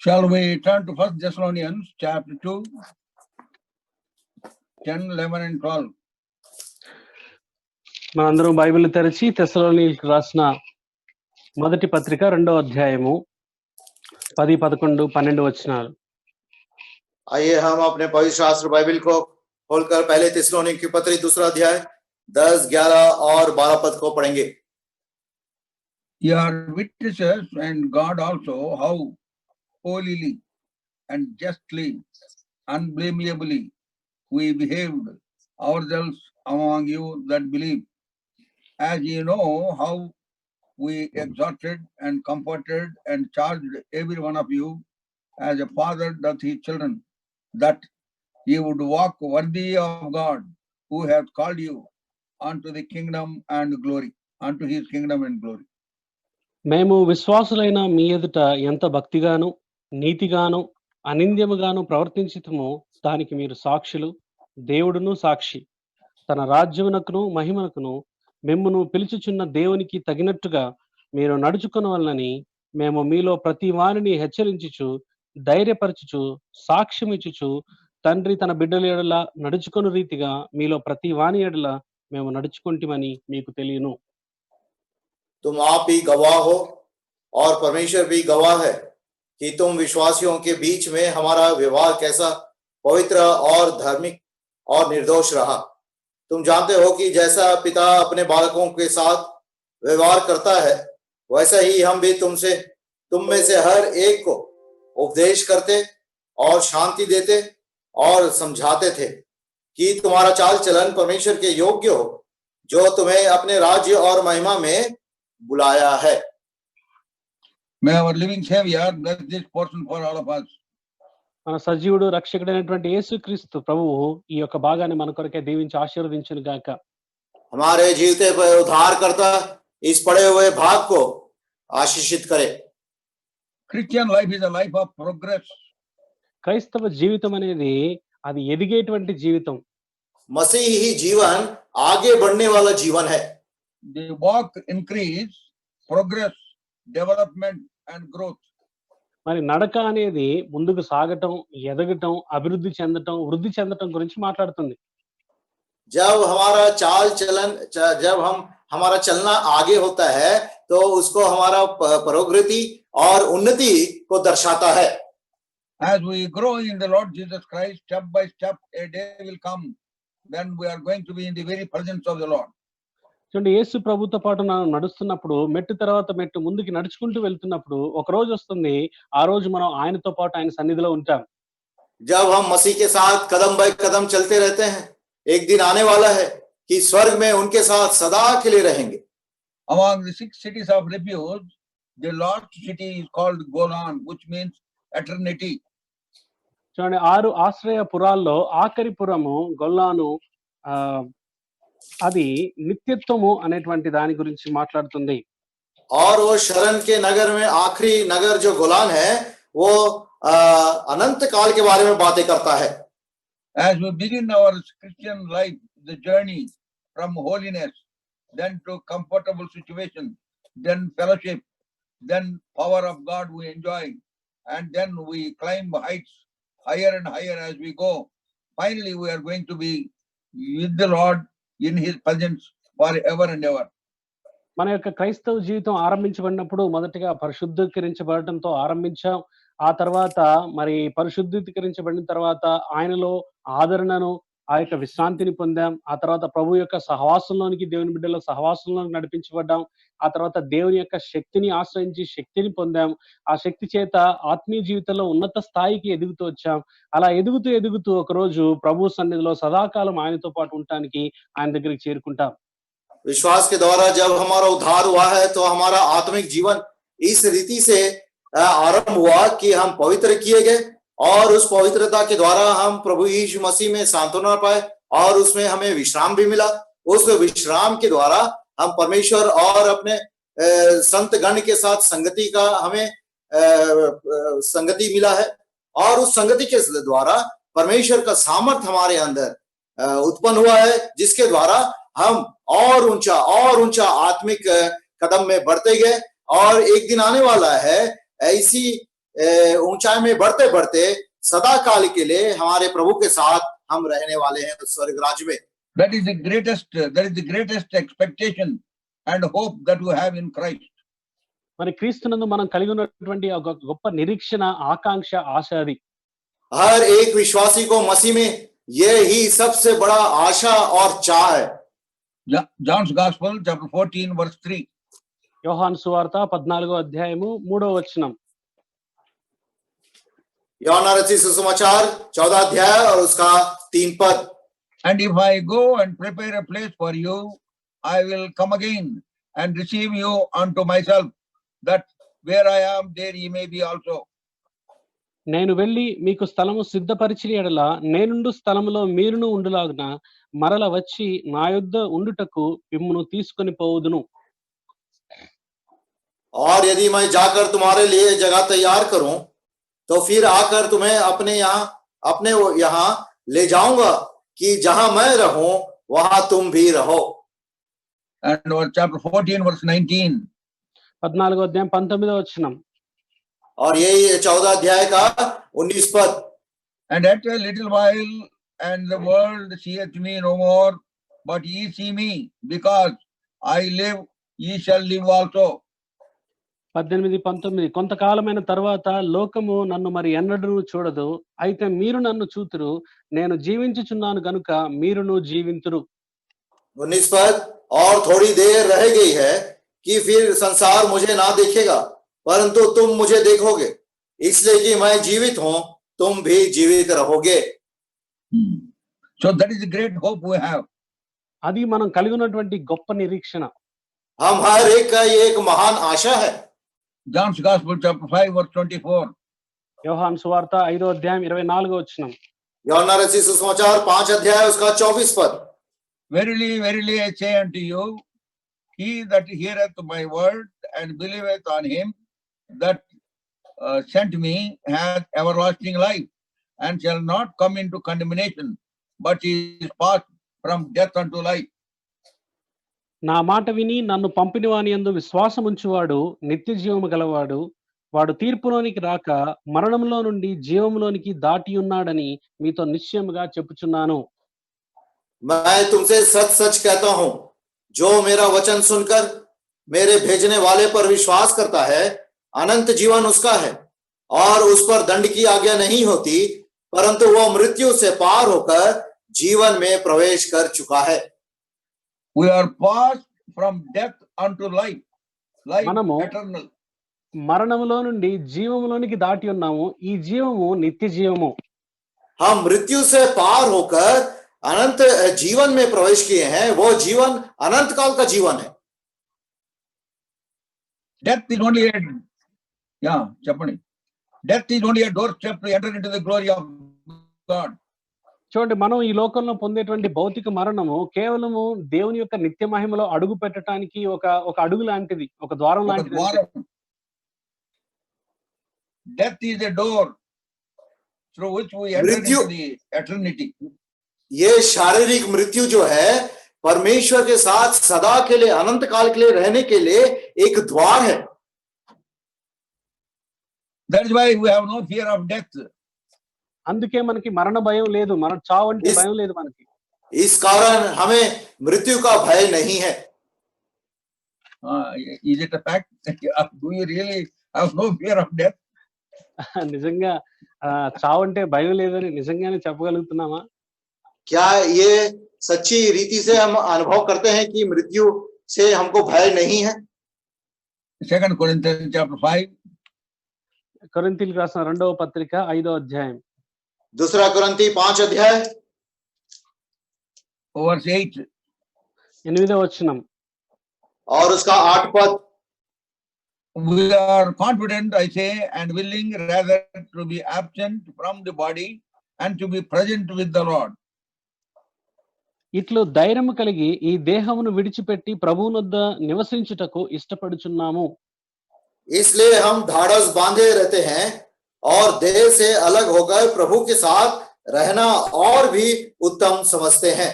Shall we turn to 1 Thessalonians chapter 2, 10, 11 and 12. మనందరం Bible తెరిచి తెస్సలోనికీయులకు రాసిన మొదటి పత్రిక 2వ అధ్యాయము 10, 11, 12 వచనాలు. आइए हम अपने पवित्र शास्त्र बाइबल को खोलकर पहले थिस्सलुनीकी की पत्री 2 अध्याय 10, 11 और 12 पद को पढ़ेंगे. You are witnesses, and God also, how holily and justly, unblameably we behaved ourselves among you that believe. As you know how we exhorted and comforted and charged every one of you as a father doth his children, that ye would walk worthy of God, who hath called you unto the kingdom and glory, unto his kingdom and glory. మేము విశ్వాసులైన మీ ఎదుట ఎంత భక్తిగాను నీతిగాను అనింద్యముగాను ప్రవర్తించితమో దానికి మీరు సాక్షులు, దేవుడును సాక్షి. తన రాజ్యమునకును మహిమనకును మిమ్మును పిలుచుచున్న దేవునికి తగినట్టుగా మీరు నడుచుకొనవలెనని మేము మీలో ప్రతి వానిని హెచ్చరించుచు ధైర్యపరచుచు సాక్ష్యమిచ్చుచు తండ్రి తన బిడ్డల ఎడల నడుచుకొను రీతిగా మీలో ప్రతి వాని ఎడల మేము నడుచుకుంటామని మీకు తెలియను. तुम आप ही गवाह हो और परमेश्वर भी गवाह है कि तुम विश्वासियों के बीच में हमारा व्यवहार कैसा पवित्र और धार्मिक और निर्दोष रहा. तुम जानते हो कि जैसा पिता अपने बालकों के साथ व्यवहार करता है, वैसा ही हम भी तुम में से हर एक को उपदेश करते और शांति देते और समझाते थे कि तुम्हारा चाल चलन परमेश्वर के योग्य हो, जो तुम्हें अपने राज्य और महिमा में बुलाया है. May our living Savior bless this portion for all of us. మన సజీవుడు రక్షకుడైనటువంటి యేసుక్రీస్తు ప్రభువు ఈ యొక్క భాగాన్ని మన కొరకే దీవించి ఆశీర్వదించును గాక. हमारे जीवते पर उद्धारकर्ता इस पड़े हुए भाग को आशीषित करे. Christian life is a life of progress. క్రైస్తవ జీవితం అనేది అది ఎదిగేటువంటి జీవితం. मसीही जीवन आगे बढ़ने वाला जीवन है. The walk increase, progress, development and growth. మరి నడక అనేది ముందుకు సాగటం, ఎదగటం, అభివృద్ధి చెందటం, వృద్ధి చెందటం గురించి మాట్లాడుతుంది. जब हमारा चलना आगे होता है तो उसको हमारा प्रोग्रेति और उन्नति को दर्शाता है. As we grow in the Lord Jesus Christ, step by step, a day will come when we are going to be in the very presence of the Lord. చూడండి, యేసు ప్రభుతో పాటు నడుస్తున్నప్పుడు మెట్టు తర్వాత మెట్టు ముందుకి నడుచుకుంటూ వెళ్తున్నప్పుడు ఒక రోజు వస్తుంది, ఆ రోజు మనం ఆయనతో పాటు ఆయన సన్నిధిలో ఉంటాం. जब हम मसीह के साथ कदम बाय कदम चलते रहते हैं, एक दिन आने वाला है कि स्वर्ग में उनके साथ सदा के लिए रहेंगे. Among the 6 cities of refuge, the last city is called Golan, which means eternity. చూడండి, 6 ఆశ్రయ పురాల్లో ఆఖరి పురము గొల్లాను, అది నిత్యత్వము అనేటువంటి దాని గురించి మాట్లాడుతుంది. और वो शरण के नगर में आखिरी नगर जो गोलान है वो अनंत काल के बारे में बातें करता है. As we begin our Christian life, the journey from holiness, then to comfortable situation, then fellowship, then power of God we enjoy, and then we climb heights higher and higher as we go. Finally, we are going to be with the Lord in his presence forever and ever. మన యొక్క క్రైస్తవ జీవితం ఆరంభించబడినప్పుడు మొదటిగా పరిశుద్ధీకరించబడటంతో ఆరంభించాం. ఆ తర్వాత మరి పరిశుద్ధీకరించబడిన తర్వాత ఆయనలో ఆదరణను, ఆ యొక్క విశ్రాంతిని పొందాం. ఆ తర్వాత ప్రభు యొక్క సహవాసంలోనికి, దేవుని బిడ్డల సహవాసంలోనికి నడిపించబడ్డాం. ఆ తర్వాత దేవుని యొక్క శక్తిని ఆశ్రయించి శక్తిని పొందాం. ఆ శక్తి చేత ఆత్మీయ జీవితంలో ఉన్నత స్థాయికి ఎదుగుతూ వచ్చాం. అలా ఎదుగుతూ ఒక రోజు ప్రభు సన్నిధిలో సదాకాలం ఆయనతో పాటు ఉండటానికి ఆయన దగ్గరికి చేరుకుంటాం. विश्वास के द्वारा जब हमारा उद्धार हुआ है तो हमारा आत्मिक जीवन इस रीति से आरंभ हुआ कि हम पवित्र किए गए और उस पवित्रता के द्वारा हम प्रभु यीशु मसीह में सांत्वना पाए और उसमें हमें विश्राम भी मिला. उस विश्राम के द्वारा हम परमेश्वर और अपने संत गण के साथ संगति का हमें संगति मिला है और उस संगति के द्वारा परमेश्वर का सामर्थ हमारे अंदर उत्पन्न हुआ है, जिसके द्वारा हम और ऊंचा आत्मिक कदम में बढ़ते गए. और एक दिन आने वाला है ऐसी ऊंचाई में बढ़ते बढ़ते सदा काल के लिए हमारे प्रभु के साथ हम रहने वाले हैं उस स्वर्ग राज्य में। That is the greatest expectation and hope that we have in Christ. మరి క్రీస్తునందు మనం కలిగి ఉన్నటువంటి ఒక గొప్ప నిరీక్షణ, ఆకాంక్ష, ఆశ అది. हर एक विश्वासी को मसीह में यह ही सबसे बड़ा आशा और चाह है। John's Gospel, chapter 14, verse 3. యోహాను సువార్త 14వ అధ్యాయము 3వ వచనం. यूहन्ना रचित सुसमाचार 14 अध्याय और उसका 3 पद। And if I go and prepare a place for you, I will come again and receive you unto myself, that where I am, there ye may be also. నేను వెళ్ళి మీకు స్థలము సిద్ధపరిచిన ఎడల నేనుండు స్థలములో మీరును ఉండులాగున మరల వచ్చి నా యొద్ద ఉండుటకు మిమ్మును తీసుకొని పోవుదును. और यदि मैं जाकर तुम्हारे लिए जगह तैयार करूं, तो फिर आकर तुम्हें अपने यहाँ ले जाऊंगा, कि जहां मैं रहूं वहां तुम भी रहो। And chapter 14, verse 19. 14వ అధ్యాయం 19వ వచనం. और यही 14 अध्याय का 19 पद। And at a little while, and the world seeth me no more, but ye see me, because I live, ye shall live also. 18-19 కొంతకాలమైన తర్వాత లోకము నన్ను మరి ఎన్నడూ చూడదు, అయితే మీరు నన్ను చూతురు, నేను జీవించుచున్నాను గనుక మీరును జీవింతురు. 19 पद। और थोड़ी देर रह गई है कि फिर संसार मुझे ना देखेगा, परंतु तुम मुझे देखोगे, इसलिए कि मैं जीवित हूं, तुम भी जीवित रहोगे। So that is the great hope we have. అది మనం కలిగి ఉన్నటువంటి గొప్ప నిరీక్షణ. हम हर एक का ये एक महान आशा है। John's Gospel, chapter 5, verse 24. యోహాను సువార్త 5వ అధ్యాయం 24వ వచనం. यूहन्ना रचित सुसमाचार 5 अध्याय उसका 24 पद। Verily, verily, I say unto you, he that heareth my word and believeth on him that sent me hath everlasting life, and shall not come into condemnation, but is passed from death unto life. నా మాట విని నన్ను పంపిన వాని యందు విశ్వాసముంచువాడు నిత్య జీవము గలవాడు, వాడు తీర్పులోనికి రాక మరణంలో నుండి జీవములోనికి దాటి ఉన్నాడని మీతో నిశ్చయముగా చెప్పుచున్నాను. मैं तुमसे सच सच कहता हूं, जो मेरा वचन सुनकर मेरे भेजने वाले पर विश्वास करता है, अनंत जीवन उसका है, और उस पर दंड की आज्ञा नहीं होती, परंतु वो मृत्यु से पार होकर जीवन में प्रवेश कर चुका है। We are passed from death unto life, life మనము eternal. మరణములో నుండి జీవములోనికి దాటి ఉన్నాము. ఈ జీవము నిత్య జీవము. हम मृत्यु से पार होकर अनंत जीवन में प्रवेश किए हैं, वो जीवन अनंत काल का जीवन है। Death is only a doorstep to enter into the glory of God. చూడండి, మనం ఈ లోకంలో పొందేటువంటి భౌతిక మరణము కేవలము దేవుని యొక్క నిత్య మహిమలో అడుగు పెట్టడానికి ఒక అడుగు లాంటిది, ఒక ద్వారం లాంటిది. Death is a door through which we enter into the eternity. ये शारीरिक मृत्यु जो है परमेश्वर के साथ सदा के लिए, अनंत काल के लिए रहने के लिए एक द्वार है। That is why we have no fear of death. అందుకే మనకి మరణ భయం లేదు, మన చావు అంటే భయం లేదు మనకి. इस कारण हमें मृत्यु का भय नहीं है। Is it a fact? Do you really have no fear of death? నిజంగా చావు అంటే భయం లేదని నిజంగానే చెప్పగలుగుతున్నామా? क्या ये सच्ची रीति से हम अनुभव करते हैं कि मृत्यु से हमको भय नहीं है? 2 Corinthians chapter 5. కొరింథీయులకు రాసిన 2వ పత్రిక 5వ అధ్యాయం. दूसरा कुरिन्थी 5 अध्याय verse 8. 8వ వచనం. और उसका 8 पद। We are confident, I say, and willing rather to be absent from the body and to be present with the Lord. ఇట్లు ధైర్యము కలిగి ఈ దేహమును విడిచిపెట్టి ప్రభువునొద్ద నివసించుటకు ఇష్టపడుచున్నాము. इसलिए हम धाड़स बांधे रहते हैं और देह से अलग होकर प्रभु के साथ रहना और भी उत्तम समझते हैं।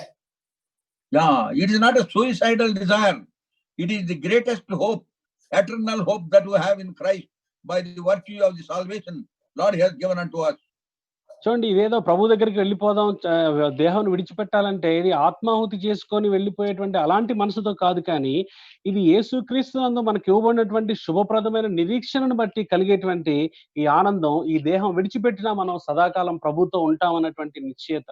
It is not a suicidal desire. It is the greatest hope, eternal hope that we have in Christ, by the virtue of the salvation Lord has given unto us. చూడండి, ఇదేదో ప్రభు దగ్గరికి వెళ్ళిపోదాం, దేహాన్ని విడిచిపెట్టాలంటే ఇది ఆత్మాహుతి చేసుకొని వెళ్ళిపోయేటువంటి అలాంటి మనసుతో కాదు, కానీ ఇది యేసుక్రీస్తునందు మనకి ఇవ్వబడినటువంటి శుభప్రదమైన నిరీక్షణను బట్టి కలిగేటువంటి ఈ ఆనందం, ఈ దేహం విడిచిపెట్టినా మనం సదాకాలం ప్రభుతో ఉంటామన్నటువంటి నిశ్చయత.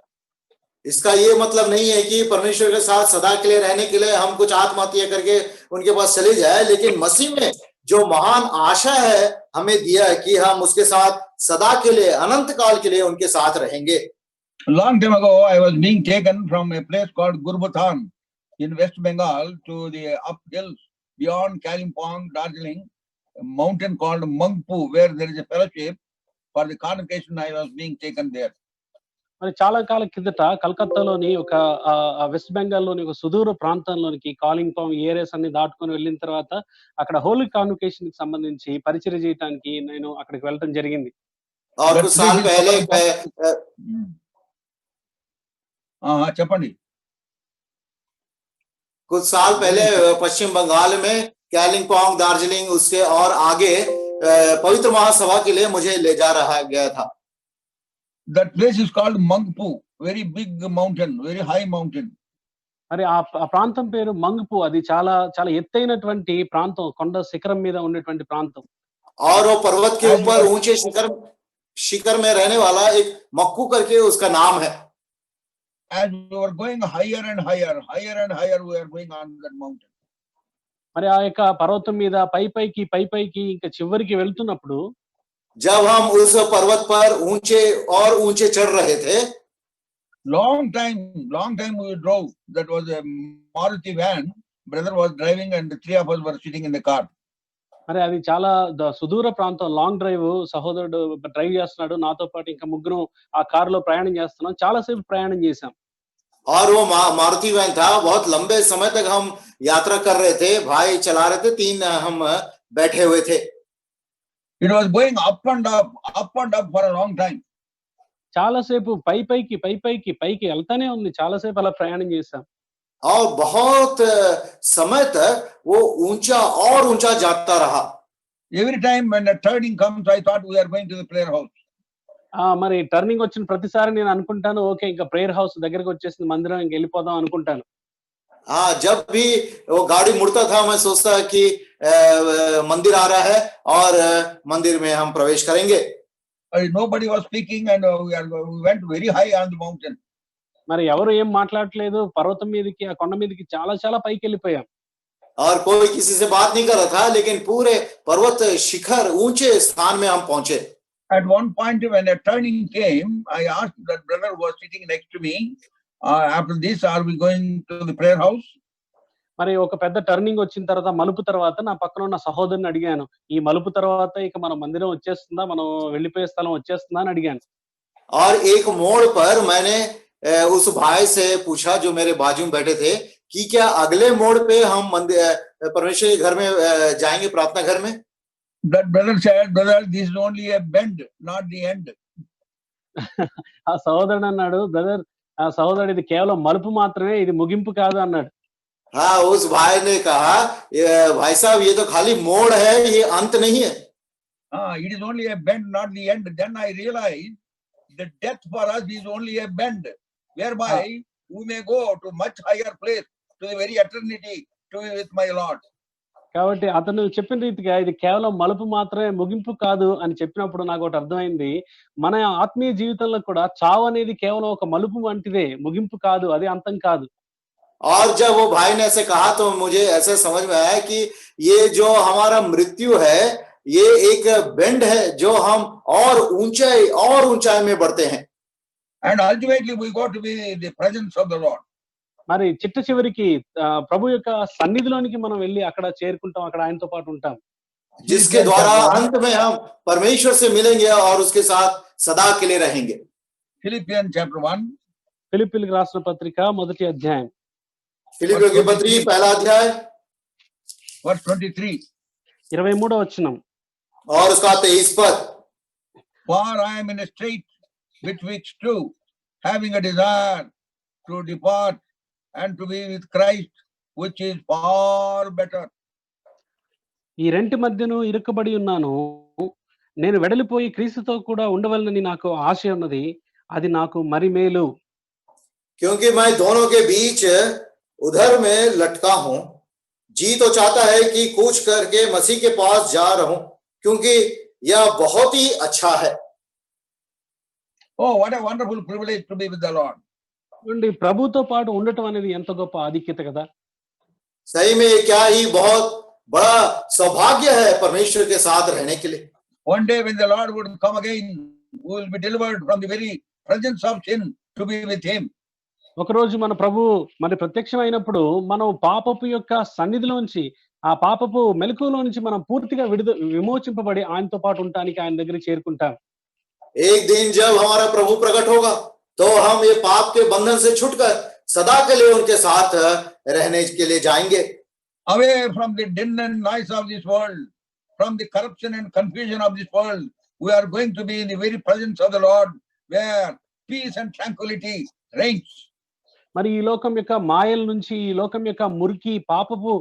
इसका ये मतलब नहीं है कि परमेश्वर के साथ सदा के लिए रहने के लिए हम कुछ आत्महत्या करके उनके पास चले जाए, लेकिन मसीह में जो महान आशा है हमें दिया है कि हम उसके साथ सदा के लिए, अनंत काल के लिए उनके साथ रहेंगे. Long time ago, I was being taken from a place called Gurbuthan in West Bengal to the uphills beyond Kalimpong, Darjeeling, a mountain called Mangpu, where there is a fellowship. For the convocation, I was being taken there. మరి చాలా కాలం కిందట కలకత్తాలోని ఒక west Bengal లోని ఒక సుదూర ప్రాంతంలోనికి Kalimpong areas అన్ని దాటుకొని వెళ్ళిన తర్వాత అక్కడ హోలీ కాన్వకేషన్ కి సంబంధించి పరిచయం చేయడానికి నేను అక్కడికి వెళ్ళడం జరిగింది. और कुछ साल पहले చెప్పండి. कुछ साल पहले पश्चिम बंगाल में कालिंपोंग, दार्जिलिंग, उससे और आगे पवित्र महासभा के लिए मुझे ले जा रहा गया था. That place is called Mangpu, very big mountain, very high mountain. మరి ఆ ప్రాంతం పేరు మంగ్పు. అది చాలా చాలా ఎత్తైనటువంటి ప్రాంతం, కొండ శిఖరం మీద ఉండేటువంటి ప్రాంతం. और वो पर्वत के ऊपर ऊंचे शिखर में रहने वाला एक मक्कू करके उसका नाम है. As we were going higher and higher we are going on that mountain. మరి ఆ యొక్క పర్వతం మీద పైకి ఇంకా చివరికి వెళ్తున్నప్పుడు जब हम उस पर्वत पर ऊंचे और ऊंचे चढ़ रहे थे, long time we drove. That was a Maruti van. Brother was driving and the three of us were sitting in the car. మరి అది చాలా సుదూర ప్రాంతం, లాంగ్ డ్రైవ్. సహోదరుడు డ్రైవ్ చేస్తున్నాడు, నాతో పాటు ఇంకా ముగ్గురు ఆ కారులో ప్రయాణం చేస్తున్నాం. చాలా సేపు ప్రయాణం చేశాం. और वो मारुति वैन था. बहुत लंबे समय तक हम यात्रा कर रहे थे. भाई चला रहे थे, 3 हम बैठे हुए थे. It was going up and up for a long time. చాలా సేపు పైకి వెళ్తానే ఉంది. చాలా సేపు అలా ప్రయాణం చేశాం. और बहुत समय तक वो ऊंचा और ऊंचा जाता रहा. Every time when a turning comes, I thought we are going to the prayer house. మరి టర్నింగ్ వచ్చిన ప్రతిసారి నేను అనుకుంటాను, ఓకే ఇంకా ప్రేయర్ హౌస్ దగ్గరికి వచ్చేసింది, మందిరం ఇంక వెళ్ళిపోదాం అనుకుంటాను. हाँ, जब भी वो गाड़ी मुड़ता था मैं सोचता कि मंदिर आ रहा है और मंदिर में हम प्रवेश करेंगे. Nobody was speaking and we went very high on the mountain. మరి ఎవరు ఏం మాట్లాడట్లేదు. పర్వతం మీదకి, ఆ కొండ మీదకి చాలా చాలా పైకి వెళ్ళిపోయాం. और कोई किसी से बात नहीं कर रहा था, लेकिन पूरे पर्वत शिखर ऊंचे स्थान में हम पहुंचे. At one point when a turning came, I asked that brother who was sitting next to me, after this are we going to the prayer house? మరి ఒక పెద్ద టర్నింగ్ వచ్చిన తర్వాత, మలుపు తర్వాత నా పక్కన ఉన్న సహోదరుని అడిగాను, ఈ మలుపు తర్వాత ఇక మన మందిరం వచ్చేస్తుందా, మనం వెళ్ళిపోయే స్థలం వచ్చేస్తుందా అని అడిగాను. और एक मोड़ पर मैंने उस भाई से पूछा जो मेरे बाजू में बैठे थे कि क्या अगले मोड़ पे हम मंदिर परमेश्वर के घर में जाएंगे, प्रार्थना घर में? That brother said, brother, this is only a bend, not the end. ఆ సహోదరుడు అన్నాడు, బ్రదర్, ఆ సహోదరుడు, ఇది కేవలం మలుపు మాత్రమే, ఇది ముగింపు కాదు అన్నాడు. हाँ, उस भाई ने कहा, भाई साहब ये तो खाली मोड़ है, ये अंत नहीं है. It is only a bend, not the end. Then I realized the death for us is only a bend, whereby we may go to much higher place, to the very eternity, to be with my Lord. కాబట్టి అతను చెప్పిన రీతిగా ఇది కేవలం మలుపు మాత్రమే, ముగింపు కాదు అని చెప్పినప్పుడు నాకు ఒకటి అర్థమైంది. మన ఆత్మీయ జీవితంలో కూడా చావు అనేది కేవలం ఒక మలుపు వంటిదే, ముగింపు కాదు, అది అంతం కాదు. और जब वो भाई ने ऐसे कहा तो मुझे ऐसे समझ में आया कि ये जो हमारा मृत्यु है, ये एक बेंड है जो हम और ऊंचाई में बढ़ते हैं. And ultimately we go to be the presence of the Lord. మరి చిట్ట చివరికి ప్రభు యొక్క సన్నిధిలోనికి మనం వెళ్ళి అక్కడ చేరుకుంటాం, అక్కడ ఆయనతో పాటు ఉంటాం. जिसके द्वारा अंत में हम परमेश्वर से मिलेंगे और उसके साथ सदा के लिए रहेंगे. Philippians chapter 1. ఫిలిప్పీయులకు రాసిన పత్రిక 1వ అధ్యాయం. फिलिपियों की पत्री 1 अध्याय verse 23. 23వ వచనం. और उसका 23 पद. For I am in a state betwixt two, having a desire to depart and to be with Christ, which is far better. ఈ రెంటి మధ్యను ఇరుకబడి ఉన్నాను, నేను వెడలిపోయి క్రీస్తుతో కూడా ఉండవలనని నాకు ఆశ ఉన్నది. అది నాకు మరి మేలు. क्योंकि मैं दोनों के बीच उधर में लटका हूं। जी तो चाहता है कि कूच करके मसीह के पास जा रहूं, क्योंकि यह बहुत ही अच्छा है। Oh, what a wonderful privilege to be with the Lord. చూడండి, ప్రభుతో పాటు ఉండటం అనేది ఎంత గొప్ప ఆధిక్యత కదా! सही में क्या ही बहुत बड़ा सौभाग्य है परमेश्वर के साथ रहने के लिए। One day when the Lord would come again, we will be delivered from the very presence of sin to be with him. ఒకరోజు మన ప్రభువు మరి ప్రత్యక్షమైనప్పుడు మనం పాపపు యొక్క సన్నిధిలోంచి, ఆ పాపపు మెలకువలో నుంచి మనం పూర్తిగా విమోచింపబడి ఆయనతో పాటు ఉండటానికి ఆయన దగ్గరికి చేరుకుంటాం. एक दिन जब हमारा प्रभु प्रकट होगा, तो हम ये पाप के बंधन से छुटकर सदा के लिए उनके साथ रहने के लिए जाएंगे। Away from the din and noise of this world, from the corruption and confusion of this world, we are going to be in the very presence of the Lord, where peace and tranquility reigns. మరి ఈ లోకం యొక్క మాయల నుంచి, ఈ లోకం యొక్క మురికి, పాపపు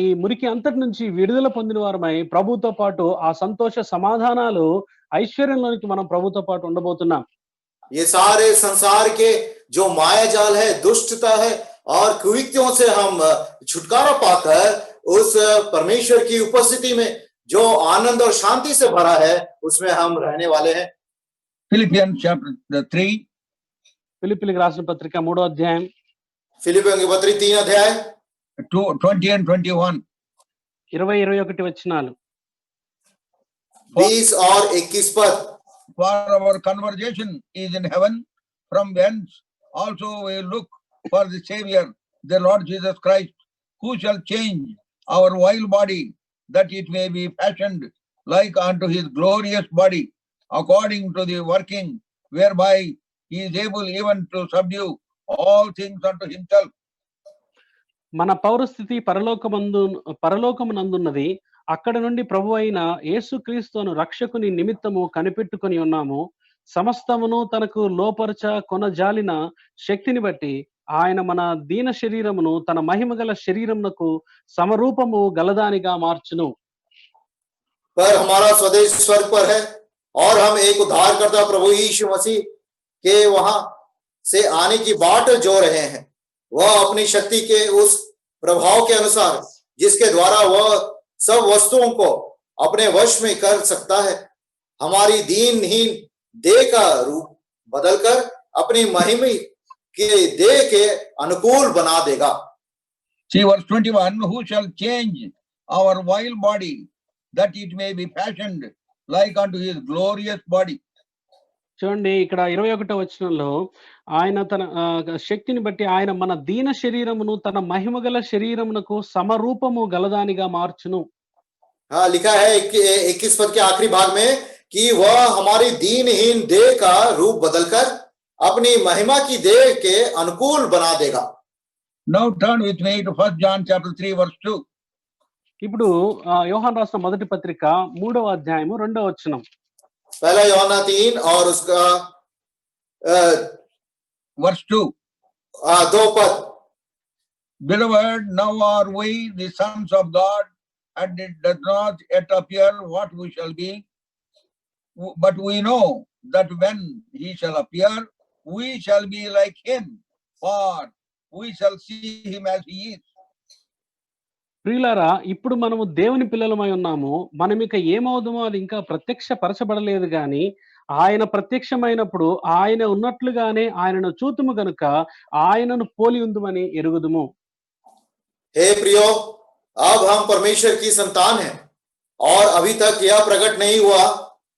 ఈ మురికి అంతటి నుంచి విడుదల పొందిన వారమై ప్రభుతో పాటు ఆ సంతోష సమాధానాలు, ఐశ్వర్యంలోనికి మనం ప్రభుతో పాటు ఉండబోతున్నాం. ये सारे संसार के जो माया जाल है, दुष्टता है और कुयुक्तियों से हम छुटकारा पाकर उस परमेश्वर की उपस्थिति में जो आनंद और शांति से भरा है, उसमें हम रहने वाले हैं। Philippians chapter 3. ఫిలిప్పీయులకు రాసిన పత్రిక 3వ అధ్యాయం फिलिपियों की पत्री 3 अध्याय 20 and 21. 20-21 వచనాలు. 20 और 21 पद। For our conversation is in heaven, from whence also we look for the Savior, the Lord Jesus Christ, who shall change our vile body, that it may be fashioned like unto his glorious body, according to the working whereby he is able even to subdue all things unto himself. మన పౌరస్థితి పరలోకమునందున్నది. అక్కడ నుండి ప్రభు అయిన యేసుక్రీస్తును రక్షకుని నిమిత్తము కనిపెట్టుకొని ఉన్నాము. సమస్తమును తనకు లోపరచ కొనజాలిన శక్తిని బట్టి ఆయన మన దీన శరీరమును తన మహిమగల శరీరమునకు సమరూపము గలదానిగా మార్చును. पर हमारा स्वदेश स्वर्ग पर है और हम एक उद्धारकर्ता प्रभु यीशु मसीह के वहां से आने की बाट जो रहे हैं। वह अपनी शक्ति के उस प्रभाव के अनुसार जिसके द्वारा वह सब वस्तुओं को अपने वश में कर सकता है, हमारी दीनहीन देह का रूप बदलकर अपनी महिमा के देह के अनुकूल बना देगा। See verse 21, who shall change our vile body, that it may be fashioned like unto his glorious body. చూడండి, ఇక్కడ 21వ వచనంలో ఆయన తన శక్తిని బట్టి ఆయన మన దీన శరీరమును తన మహిమగల శరీరమునకు సమరూపము గలదానిగా మార్చును. हाँ, लिखा है 21 पद के आखिरी भाग में कि वह हमारी दीनहीन देह का रूप बदलकर अपनी महिमा की देह के अनुकूल बना देगा। Now turn with me to 1 John chapter 3 verse 2. ఇప్పుడు యోహాను రాసిన మొదటి పత్రిక 3వ అధ్యాయము 2వ వచనం. पहला यूहन्ना 3 और उसका verse 2. 2 पद। Beloved, now are we the sons of God, and it does not yet appear what we shall be. But we know that when he shall appear, we shall be like him, for we shall see him as he is. ప్రియులారా, ఇప్పుడు మనము దేవుని పిల్లలమై ఉన్నాము. మనమిక ఏమవుదామో అది ఇంకా ప్రత్యక్షపరచబడలేదు గాని ఆయన ప్రత్యక్షమైనప్పుడు ఆయన ఉన్నట్లుగానే ఆయనను చూతుము గనుక ఆయనను పోలి ఉందుమని ఎరుగుదుము. हे प्रियो, अब हम परमेश्वर की संतान हैं और अभी तक यह प्रकट नहीं हुआ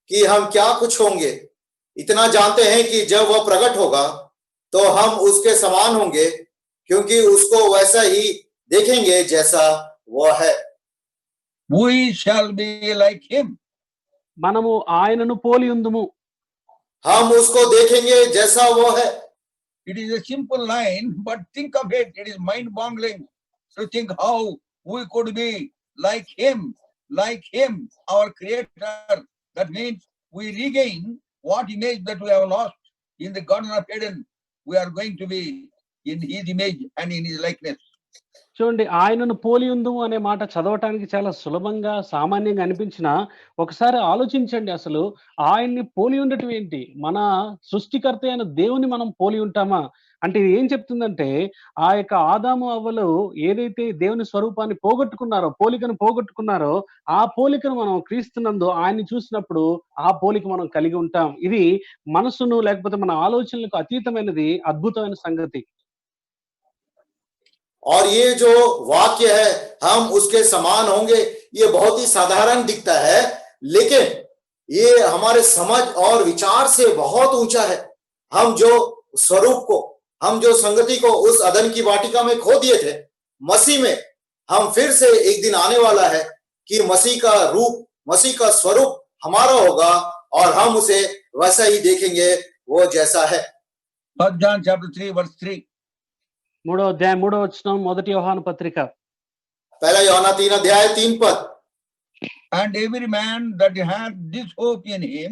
कि हम क्या कुछ होंगे। इतना जानते हैं कि जब वह प्रकट होगा तो हम उसके समान होंगे, क्योंकि उसको वैसा ही देखेंगे जैसा वह है। We shall be like him. మనము ఆయనను పోలి ఉందుము. हम उसको देखेंगे जैसा वो है। It is a simple line, but think of it. It is mind-boggling to think how we could be like him, our creator. That means we regain what image that we have lost in the Garden of Eden. We are going to be in his image and in his likeness. చూడండి ఆయనను పోలి ఉందుము అనే మాట చదవటానికి చాలా సులభంగా, సామాన్యంగా అనిపించినా, ఒకసారి ఆలోచించండి అసలు ఆయన్ని పోలి ఉండటం ఏంటి? మన సృష్టికర్త అయిన దేవుని మనం పోలి ఉంటామా? అంటే ఇది ఏం చెప్తుందంటే, ఆ యొక్క ఆదాము, అవ్వలు ఏదైతే దేవుని స్వరూపాన్ని పోగొట్టుకున్నారో, పోలికను పోగొట్టుకున్నారో, ఆ పోలికను మనం క్రీస్తునందు ఆయన్ని చూసినప్పుడు, ఆ పోలిక మనం కలిగి ఉంటాం. ఇది మనసును లేకపోతే మన ఆలోచనలకు అతీతమైనది, అద్భుతమైన సంగతి. और ये जो वाक्य है हम उसके समान होंगे, ये बहुत ही साधारण दिखता है, लेकिन ये हमारे समझ और विचार से बहुत ऊंचा है। हम जो स्वरूप को, हम जो संगति को उस अदन की वाटिका में खो दिए थे, मसीह में हम फिर से एक दिन आने वाला है कि मसीह का रूप, मसीह का स्वरूप हमारा होगा और हम उसे वैसा ही देखेंगे, वो जैसा है। 1 John chapter 3 verse 3. 3వ అధ్యాయం 3వ వచనం, మొదటి యోహాను పత్రిక. पहला यूहन्ना 3 अध्याय 3 पद। And every man that hath this hope in him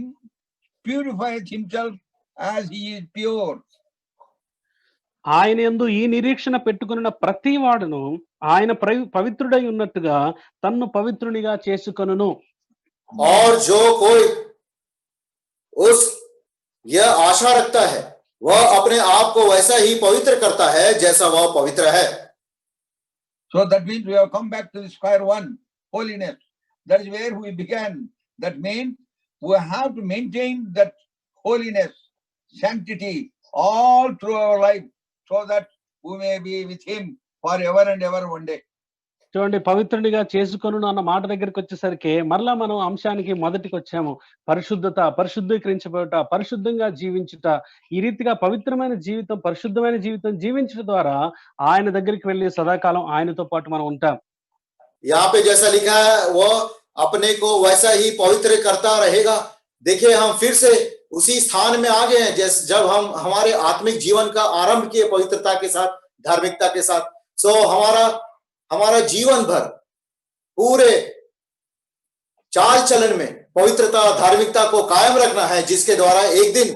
purifieth himself as he is pure. ఆయన యందు ఈ నిరీక్షణ పెట్టుకొనిన ప్రతి వాడును ఆయన పవిత్రుడై ఉన్నట్టుగా తన్ను పవిత్రునిగా చేసుకొనును. और जो कोई उस यह आशा रखता है, वह अपने आप को वैसा ही पवित्र करता है जैसा वह पवित्र है। So that means we have come back to the square one, holiness. That is where we began. That means we have to maintain that holiness, sanctity all through our life, so that we may be with him forever and ever one day. చూడండి, పవిత్రునిగా చేసుకొనును అన్న మాట దగ్గరికి వచ్చేసరికి మరలా మనం అంశానికి మొదటికి వచ్చాము. పరిశుద్ధత, పరిశుద్ధీకరించబడుట, పరిశుద్ధంగా జీవించుట, ఈ రీతిగా పవిత్రమైన జీవితం, పరిశుద్ధమైన జీవితం జీవించడం ద్వారా ఆయన దగ్గరికి వెళ్ళి సదాకాలం ఆయనతో పాటు మనం ఉంటాం. यहाँ पे जैसा लिखा है, वो अपने को वैसा ही पवित्र करता रहेगा। देखिए हम फिर से उसी स्थान में आ गए हैं जैसे जब हम हमारे आत्मिक जीवन का आरंभ किए पवित्रता के साथ, धार्मिकता के साथ। सो हमारा जीवन भर पूरे चाल चलन में पवित्रता, धार्मिकता को कायम रखना है, जिसके द्वारा एक दिन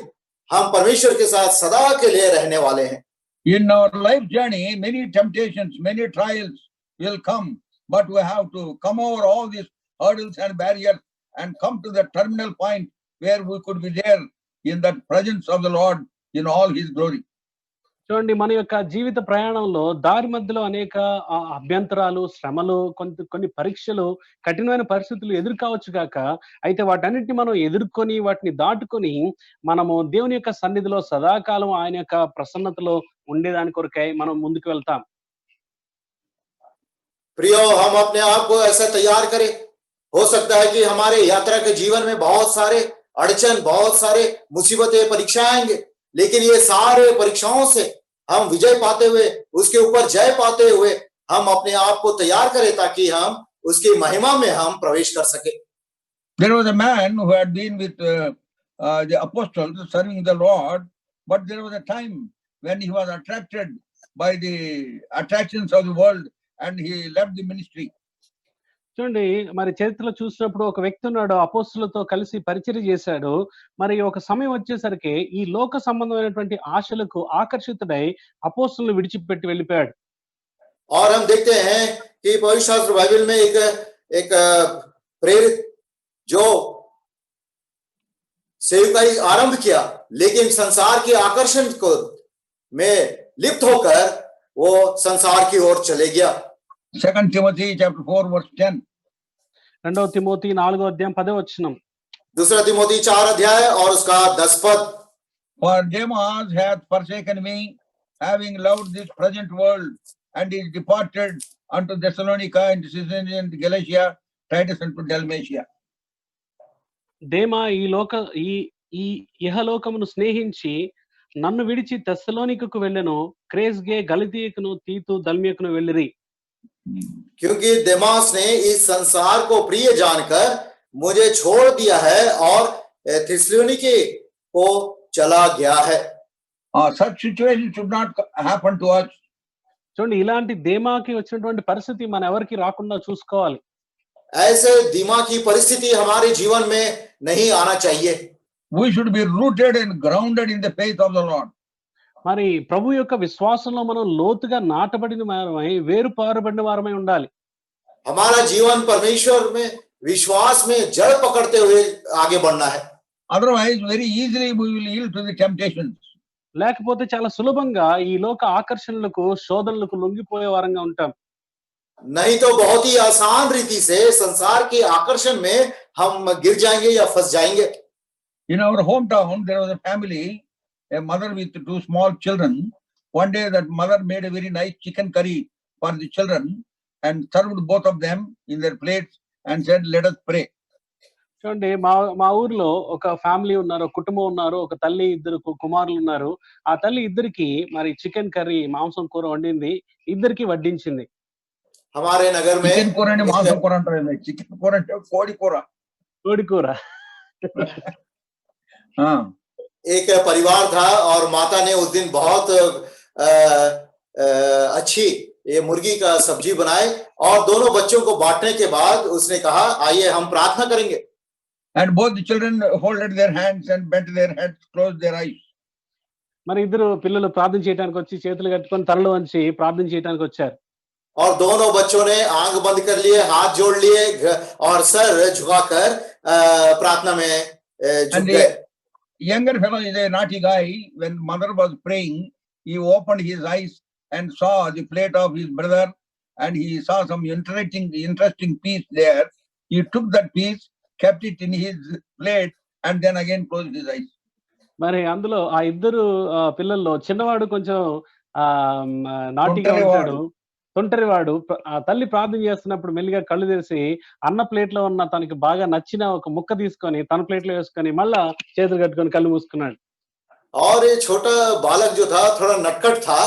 हम परमेश्वर के साथ सदा के लिए रहने वाले हैं। In our life journey, many temptations, many trials will come, but we have to come over all these hurdles and barriers and come to the terminal point where we could be there in the presence of the Lord in all his glory. చూడండి, మన యొక్క జీవిత ప్రయాణంలో దారి మధ్యలో అనేక అభ్యంతరాలు, శ్రమలు, కొన్ని పరీక్షలు, కఠినమైన పరిస్థితులు ఎదుర్కోవచ్చు గాక, అయితే వాటన్నిటిని మనం ఎదుర్కొని వాటిని దాటుకొని మనము దేవుని యొక్క సన్నిధిలో సదాకాలం ఆయన యొక్క ప్రసన్నతలో ఉండేదాని కొరకై మనం ముందుకు వెళ్తాం. प्रियो, हम अपने आप को ऐसा तैयार करें। हो सकता है कि हमारे यात्रा के जीवन में बहुत सारे अड़चन, बहुत सारे मुसीबतें, परीक्षाएं आएंगे, लेकिन ये सारे परीक्षाओं से हम विजय पाते हुए, उसके ऊपर जय पाते हुए हम अपने आप को तैयार करें ताकि हम उसकी महिमा में हम प्रवेश कर सके। There was a man who had been with the apostles serving the Lord, but there was a time when he was attracted by the attractions of the world and he left the ministry. చూడండి, మరి చరిత్రలో చూసినప్పుడు ఒక వ్యక్తి ఉన్నాడు, అపోస్తులతో కలిసి పరిచర్య చేశాడు. మరి ఒక సమయం వచ్చేసరికి ఈ లోక సంబంధమైనటువంటి ఆశలకు ఆకర్షితుడై అపోస్తులను విడిచిపెట్టి వెళ్ళిపోయాడు. और हम देखते हैं कि पवित्र शास्त्र बाइबल में एक प्रेरित जो सेवकाई आरंभ किया, लेकिन संसार के आकर्षण को में लिप्त होकर वो संसार की ओर चले गया। 2 Timothy chapter 4 verse 10. 2వ తిమోతి 4వ అధ్యాయం 10వ వచనం. दूसरा तिमोथी 4 अध्याय और उसका 10 पद। For Demas hath forsaken me, having loved this present world, and is departed unto Thessalonica, and Macedonia, and Galatia, Titus unto Dalmatia. దేమా ఈ ఇహలోకమును స్నేహించి నన్ను విడిచి తెస్సలోనికకు వెళ్ళెను, క్రేస్గే, గలతీయకును, తీతు, దల్మియకును వెళ్ళిరి. क्योंकि देमास ने इस संसार को प्रिय जानकर मुझे छोड़ दिया है और थिस्सलुनीके को चला गया है। Such situation should not happen to us. చూడండి, ఇలాంటి దేమాకి వచ్చినటువంటి పరిస్థితి మన ఎవరికి రాకుండా చూసుకోవాలి. ऐसे दिमा की परिस्थिति हमारे जीवन में नहीं आना चाहिए। We should be rooted and grounded in the faith of the Lord. మరి ప్రభు యొక్క విశ్వాసంలో మనం లోతుగా నాటబడిన వారమై వేరు పారబడిన వారమై ఉండాలి. हमारा जीवन परमेश्वर में विश्वास में जड़ पकड़ते हुए आगे बढ़ना है. Otherwise, very easily we will yield to the temptations. లేకపోతే చాలా సులభంగా ఈ లోక ఆకర్షణలకు, శోధనలకు లొంగిపోయే వారంగా ఉంటాం. नहीं तो बहुत ही आसान रीति से संसार के आकर्षण में हम गिर जाएंगे या फंस जाएंगे. In our hometown, there was a family, a mother with two small children. One day that mother made a very nice chicken curry for the children and served both of them in their plates and said, "Let us pray." చూడండి మా ఊర్లో ఒక family ఉన్నారు, ఒక కుటుంబం ఉన్నారు, ఒక తల్లి, ఇద్దరు కుమారులు ఉన్నారు. ఆ తల్లి ఇద్దరికి మరి చికెన్ కర్రీ, మాంసం కూర వండింది, ఇద్దరికి వడ్డించింది. हमारे नगर में Chicken కూర అంటే మాంసం కూర అంటారు. చికెన్ కూర అంటే కోడి కూర. కోడి కూర. एक परिवार था और माता ने उस दिन बहुत अच्छी ये मुर्गी का सब्जी बनाए और दोनों बच्चों को बांटने के बाद उसने कहा आइए हम प्रार्थना करेंगे. And both the children folded their hands and bent their heads, closed their eyes. మరి ఇద్దరు పిల్లలు ప్రార్థన చేయడానికి వచ్చి చేతులు కట్టుకొని తలలు వంచి ప్రార్థన చేయడానికి వచ్చారు. और दोनों बच्चों ने आंख बंद कर लिए, हाथ जोड़ लिए और सर झुकाकर प्रार्थना में झुक गए. Younger fellow is a naughty guy. When mother was praying, he opened his eyes and saw the plate of his brother, and he saw some interesting piece there. He took that piece, kept it in his plate, and then again closed his eyes. మరి అందులో ఆ ఇద్దరు పిల్లల్లో చిన్నవాడు కొంచెం నాటిగా ఉంటాడు, తొంటరివాడు. ఆ తల్లి ప్రార్థన చేస్తున్నప్పుడు మెల్లిగా కళ్ళు తెరిచి అన్న ప్లేట్ లో ఉన్న తనకి బాగా నచ్చిన ఒక ముక్క తీసుకొని తన ప్లేట్ లో వేసుకొని మళ్ళా చేతులు కట్టుకొని కళ్ళు మూసుకున్నాడు. और ये छोटा बालक जो था थोड़ा नटखट था.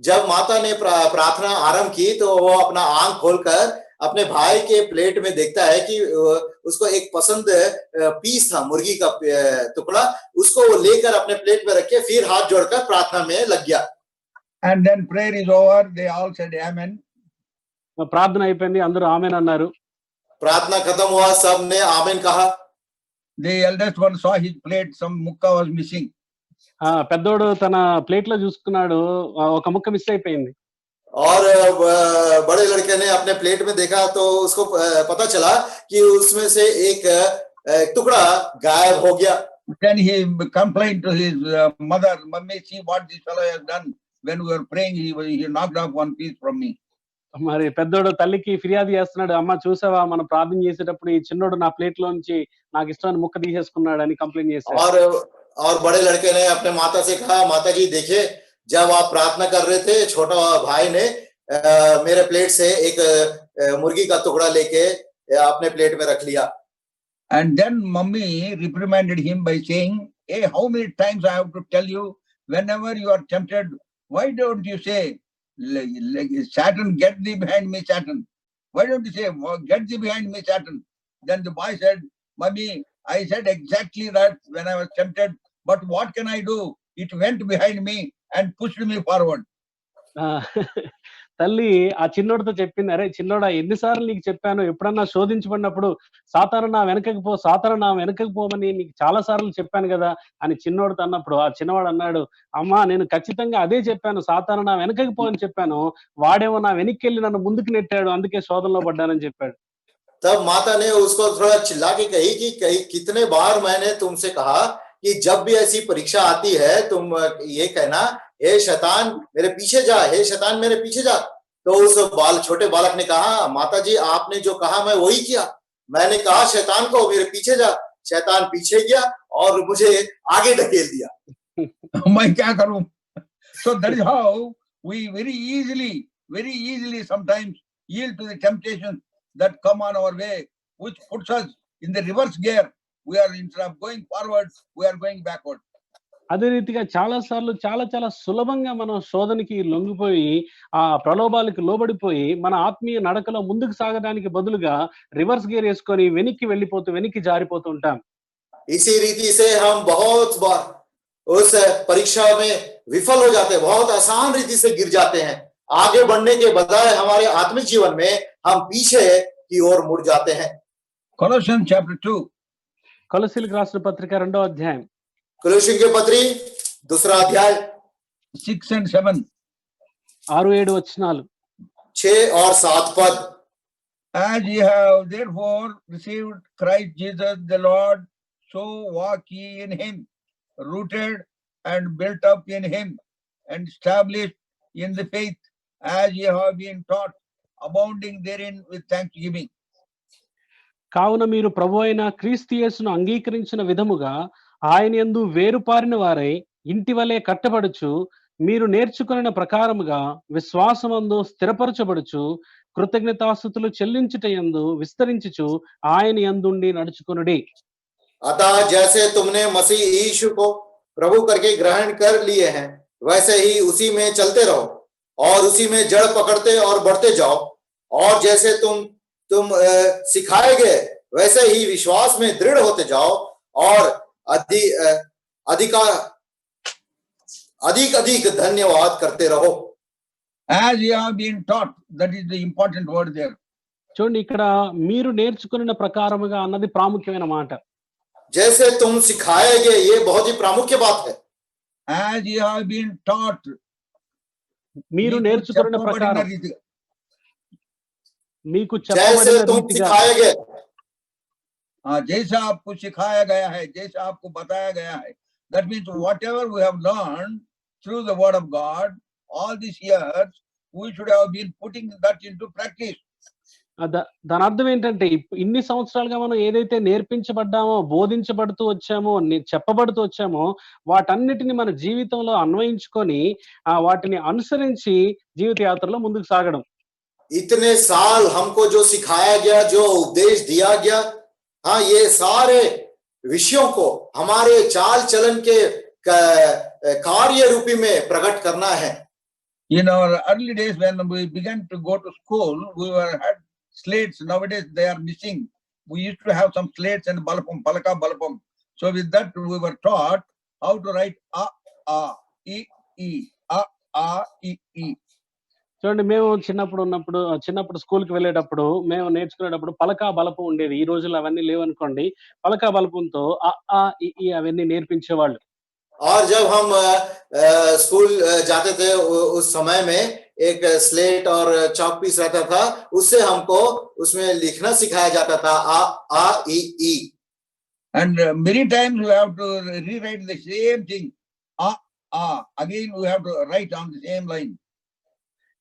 जब माता ने प्रार्थना आरंभ की तो वो अपना आंख खोलकर अपने भाई के प्लेट में देखता है कि उसको एक पसंद पीस था मुर्गी का टुकड़ा, उसको वो लेकर अपने प्लेट में रखे फिर हाथ जोड़कर प्रार्थना में लग गया. And then prayer is over. They all said amen. ప్రార్థన అయిపోయింది, అందరూ ఆమెన్ అన్నారు. प्रार्थना खत्म हुआ, सबने आमीन कहा. The eldest one saw his plate, some mukka was missing. పెద్దోడు తన ప్లేట్ లో చూసుకున్నాడు, ఒక ముక్క మిస్ అయిపోయింది. और बड़े लड़के ने अपने प्लेट में देखा तो उसको पता चला कि उसमें से एक टुकड़ा गायब हो गया. Then he complained to his mother, "Mummy, see what this fellow has done. When we were praying, he knocked off one piece from me." మరి పెద్దోడు తల్లికి ఫిర్యాదు చేస్తున్నాడు, అమ్మ చూసావా మనం ప్రార్థన చేసేటప్పుడు ఈ చిన్నోడు నా ప్లేట్ లోంచి నాకు ఇష్టమైన ముక్క తీసేసుకున్నాడు అని కంప్లైంట్ చేశాడు. और बड़े लड़के ने अपने माता से कहा, माता जी देखिए, जब आप प्रार्थना कर रहे थे छोटा भाई ने मेरे प्लेट से एक मुर्गी का टुकड़ा लेके अपने प्लेट में रख लिया. And then mummy reprimanded him by saying, "Hey, how many times I have to tell you, whenever you are tempted, why don't you say, Satan, get thee behind me, Satan? Why don't you say, get thee behind me, Satan?" Then the boy said, "Mummy, I said exactly that when I was tempted, but what can I do? It went behind me and pushed me forward." తల్లి ఆ చిన్నోడితో చెప్పింది, అరే చిన్నోడా ఎన్నిసార్లు నీకు చెప్పాను, ఎప్పుడన్నా శోధించబడినప్పుడు సాతాను నా వెనకకు పోమని నీకు చాలా సార్లు చెప్పాను కదా అని చిన్నోడితో అన్నప్పుడు ఆ చిన్నవాడు అన్నాడు, అమ్మా నేను ఖచ్చితంగా అదే చెప్పాను, సాతాను నా వెనకకు పో అని చెప్పాను, వాడేమో నా వెనక్కి వెళ్ళి నన్ను ముందుకు నెట్టాడు, అందుకే శోధనలో పడ్డానని చెప్పాడు. तब माता ने उसको थोड़ा चिल्ला के कही कि कितने बार मैंने तुमसे कहा कि जब भी ऐसी परीक्षा आती है तुम ये कहना, हे शैतान मेरे पीछे जा, हे शैतान मेरे पीछे जा. तो उस छोटे बालक ने कहा, माता जी आपने जो कहा मैं वही किया. मैंने कहा शैतान को मेरे पीछे जा, शैतान पीछे गया और मुझे आगे ढकेल दिया. मैं क्या करूं? So that is how we very easily sometimes yield to the temptations that come on our way, which puts us in the reverse gear. We are, instead of going forward, we are going backward. అదే రీతిగా చాలా సార్లు చాలా సులభంగా మనం శోధనకి లొంగిపోయి ఆ ప్రలోభాలకు లోబడిపోయి మన ఆత్మీయ నడకలో ముందుకు సాగడానికి బదులుగా రివర్స్ గేర్ వేసుకొని వెనక్కి జారిపోతూ ఉంటాం. इसी रीति से हम बहुत बार उस परीक्षा में विफल हो जाते हैं, बहुत आसान रीति से गिर जाते हैं. आगे बढ़ने के बजाय हमारे आत्मिक जीवन में हम पीछे की ओर मुड़ जाते हैं. Colossians chapter 2. కొలస్సీలకు రాసిన పత్రిక 2వ అధ్యాయం. कुलुस्सियों के पत्री 2रा अध्याय. 6 and 7. 6-7 వచనాలు. 6 और 7 पद। As ye have therefore received Christ Jesus the Lord, so walk ye in him, rooted and built up in him, and established in the faith, as ye have been taught, abounding therein with thanksgiving. కావున మీరు ప్రభువైన క్రీస్తు యేసును అంగీకరించిన విధముగా ఆయన యందు వేరుపారిన వారై ఇంటి వలె కట్టబడుచు, మీరు నేర్చుకొనిన ప్రకారముగా విశ్వాసమందు స్థిరపరచబడుచు, కృతజ్ఞతాస్తుతులు చెల్లించుట యందు విస్తరించుచు ఆయన యందుండి నడుచుకొనుడి. अतः जैसे तुमने मसीह यीशु को प्रभु करके ग्रहण कर लिए हैं, वैसे ही उसी में चलते रहो और उसी में जड़ पकड़ते और बढ़ते जाओ। और जैसे तुम सिखाए गए, वैसे ही विश्वास में दृढ़ होते जाओ और अधिक धन्यवाद करते रहो। As ye have been taught, that is the important word there. చూడండి, ఇక్కడ మీరు నేర్చుకున్న ప్రకారముగా అన్నది ప్రాముఖ్యమైన మాట. जैसे तुम सिखाए गए, ये बहुत ही प्रामुख्य बात है। As ye have been taught, మీరు నేర్చుకున్న ప్రకారం, మీకు जैसे చెప్పబడిన तुम రీతిగా, सिखाए गए, जैसा आपको सिखाया गया है, जैसा आपको बताया गया है. That means whatever we have learned through the word of God all these years, we should have been putting that into practice. దాని అర్థం ఏంటంటే, ఇన్ని సంవత్సరాలుగా మనం ఏదైతే నేర్పించబడ్డామో, బోధించబడుతూ వచ్చామో, చెప్పబడుతూ వచ్చామో, వాటన్నిటిని మన జీవితంలో అన్వయించుకొని వాటిని అనుసరించి జీవిత యాత్రలో ముందుకు సాగడం. इतने साल हमको जो सिखाया गया, जो उपदेश दिया गया, हाँ, ये सारे विषयों को हमारे चाल चलन के कार्य रूपी में प्रकट करना है। In our early days when we began to go to school, we had slates. Nowadays they are missing. We used to have some slates and balapam, palaka balapam. So with that we were taught how to write a, e, e. చూడండి, మేము చిన్నప్పుడు స్కూల్కి వెళ్ళేటప్పుడు మేము నేర్చుకునేటప్పుడు పలకా బలపం ఉండేది. ఈ రోజుల్లో అవన్నీ లేవనుకోండి. పలకా బలపంతో ఈ అవన్నీ నేర్పించేవాళ్ళు. और जब हम स्कूल जाते थे, उस समय में एक स्लेट और चॉक पीस रहता था, उससे हमको उसमें लिखना सिखाया जाता था, आ ई ई। And many times we have to rewrite the same thing, again we have to write on the same line.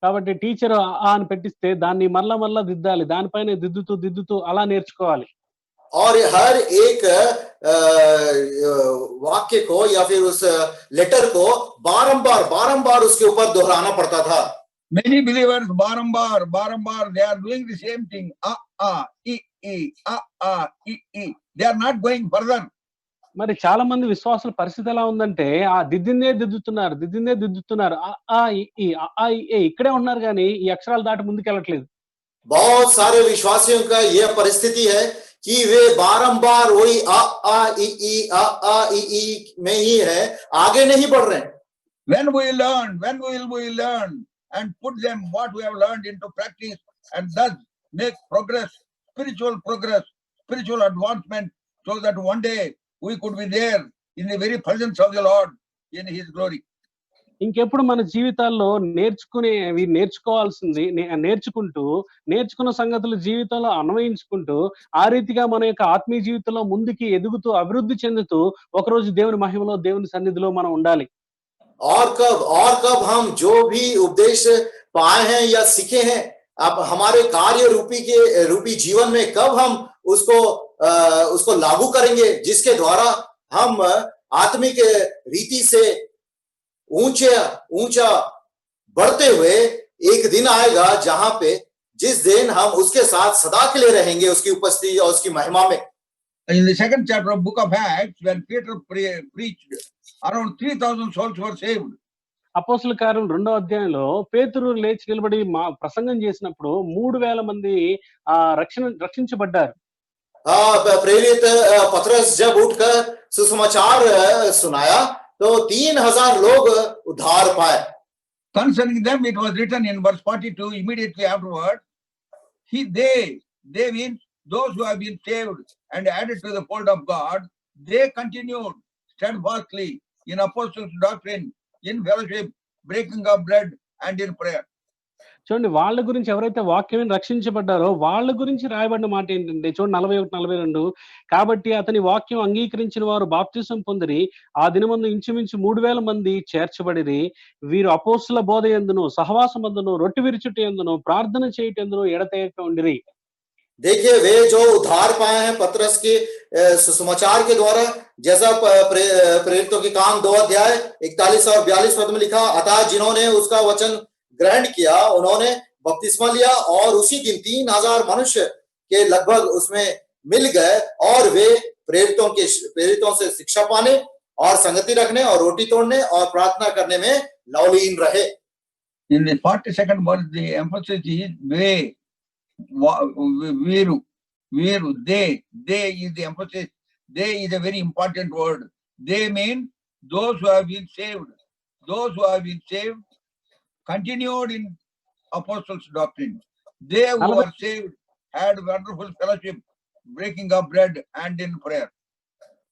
కాబట్టి టీచర్ అని పెట్టిస్తే దాన్ని మళ్ళా దిద్దాలి, దానిపైన దిద్దుతూ అలా నేర్చుకోవాలి. और हर एक वाक्य को या फिर उस लेटर को बारंबार उसके ऊपर दोहराना पड़ता था। Many believers बारंबार they are doing the same thing, e, they are not going further. మరి చాలా మంది విశ్వాసుల పరిస్థితి ఎలా ఉందంటే, దిద్దిందే దిద్దుతున్నారు, ఇక్కడే ఉన్నారు కానీ ఈ అక్షరాలు దాటి ముందుకెళ్ళట్లేదు. बहुत सारे विश्वासियों का यह परिस्थिति है कि वे बारंबार वही आ ई में ही है, आगे नहीं बढ़ रहे। When will we learn and put them what we have learned into practice, and thus make spiritual advancement, so that one day we could be there in the very presence of the Lord in his glory. ఇంకెప్పుడు మన జీవితాల్లో నేర్చుకోవాల్సింది నేర్చుకున్న సంగతులు జీవితంలో అన్వయించుకుంటూ, ఆ రీతిగా మన యొక్క ఆత్మీయ జీవితంలో ముందుకి ఎదుగుతూ అభివృద్ధి చెందుతూ ఒకరోజు దేవుని మహిమలో, దేవుని సన్నిధిలో మనం ఉండాలి. और कब हम जो भी उपदेश पाए हैं या सीखे हैं, अब हमारे कार्य रूपी जीवन में कब हम उसको लागू करेंगे, जिसके द्वारा हम आत्मिक रीति से ऊंचा बढ़ते हुए एक दिन आएगा, जहां पे जिस दिन हम उसके साथ सदा के लिए रहेंगे, उसकी उपस्थिति और उसकी महिमा में। In the second chapter of Book of Acts, when Peter preached, around 3,000 souls were saved. అపోస్తలుల కార్యం 2వ అధ్యాయంలో పేతురు లేచి నిలబడి ప్రసంగం చేసినప్పుడు 3,000 మంది రక్షించబడ్డారు. प्रेरित पतरस जब उठकर सुसमाचार सुनाया, तो 3,000 लोग उद्धार पाए। Concerning them it was written in verse 42, immediately afterward, they mean those who have been saved and added to the fold of God, they continued steadfastly in apostles' doctrine, in fellowship, breaking of bread, and in prayer. చూడండి వాళ్ళ గురించి ఎవరైతే వాక్యం రక్షించబడ్డారో వాళ్ళ గురించి రాయబడిన మాట ఏంటంటే చూడండి 41, 42 కాబట్టి అతని వాక్యం అంగీకరించిన వారు బాప్తిసం పొందిరి ఆ దినమందు ఇంచుమించు 3000 మంది చేర్చబడిరి వీరు అపోస్తుల బోధ యందును సహవాసమందును రొట్టె విరుచుట యందును ప్రార్థన చేయుట యందును ఎడతెగక ఉండిరి. देखिए वे जो उद्धार पाए हैं पतरस के सुसमाचार के द्वारा, जैसा प्रेरितों के काम 2 अध्याय 41 और 42 पद में लिखा, अतः जिन्होंने उसका वचन ग्रहण किया उन्होंने बपतिस्मा लिया और उसी दिन 3000 मनुष्य के लगभग उसमें मिल गए और वे प्रेरितों से शिक्षा पाने और संगति रखने और रोटी तोड़ने और प्रार्थना करने में लवलीन रहे. In the 42nd verse, the emphasis is they. Veeru, they is the emphasis. They is a very important word. They mean those who have been saved. Those who have been saved continued in apostles' doctrine. They who were saved had wonderful fellowship, breaking of bread, and in prayer.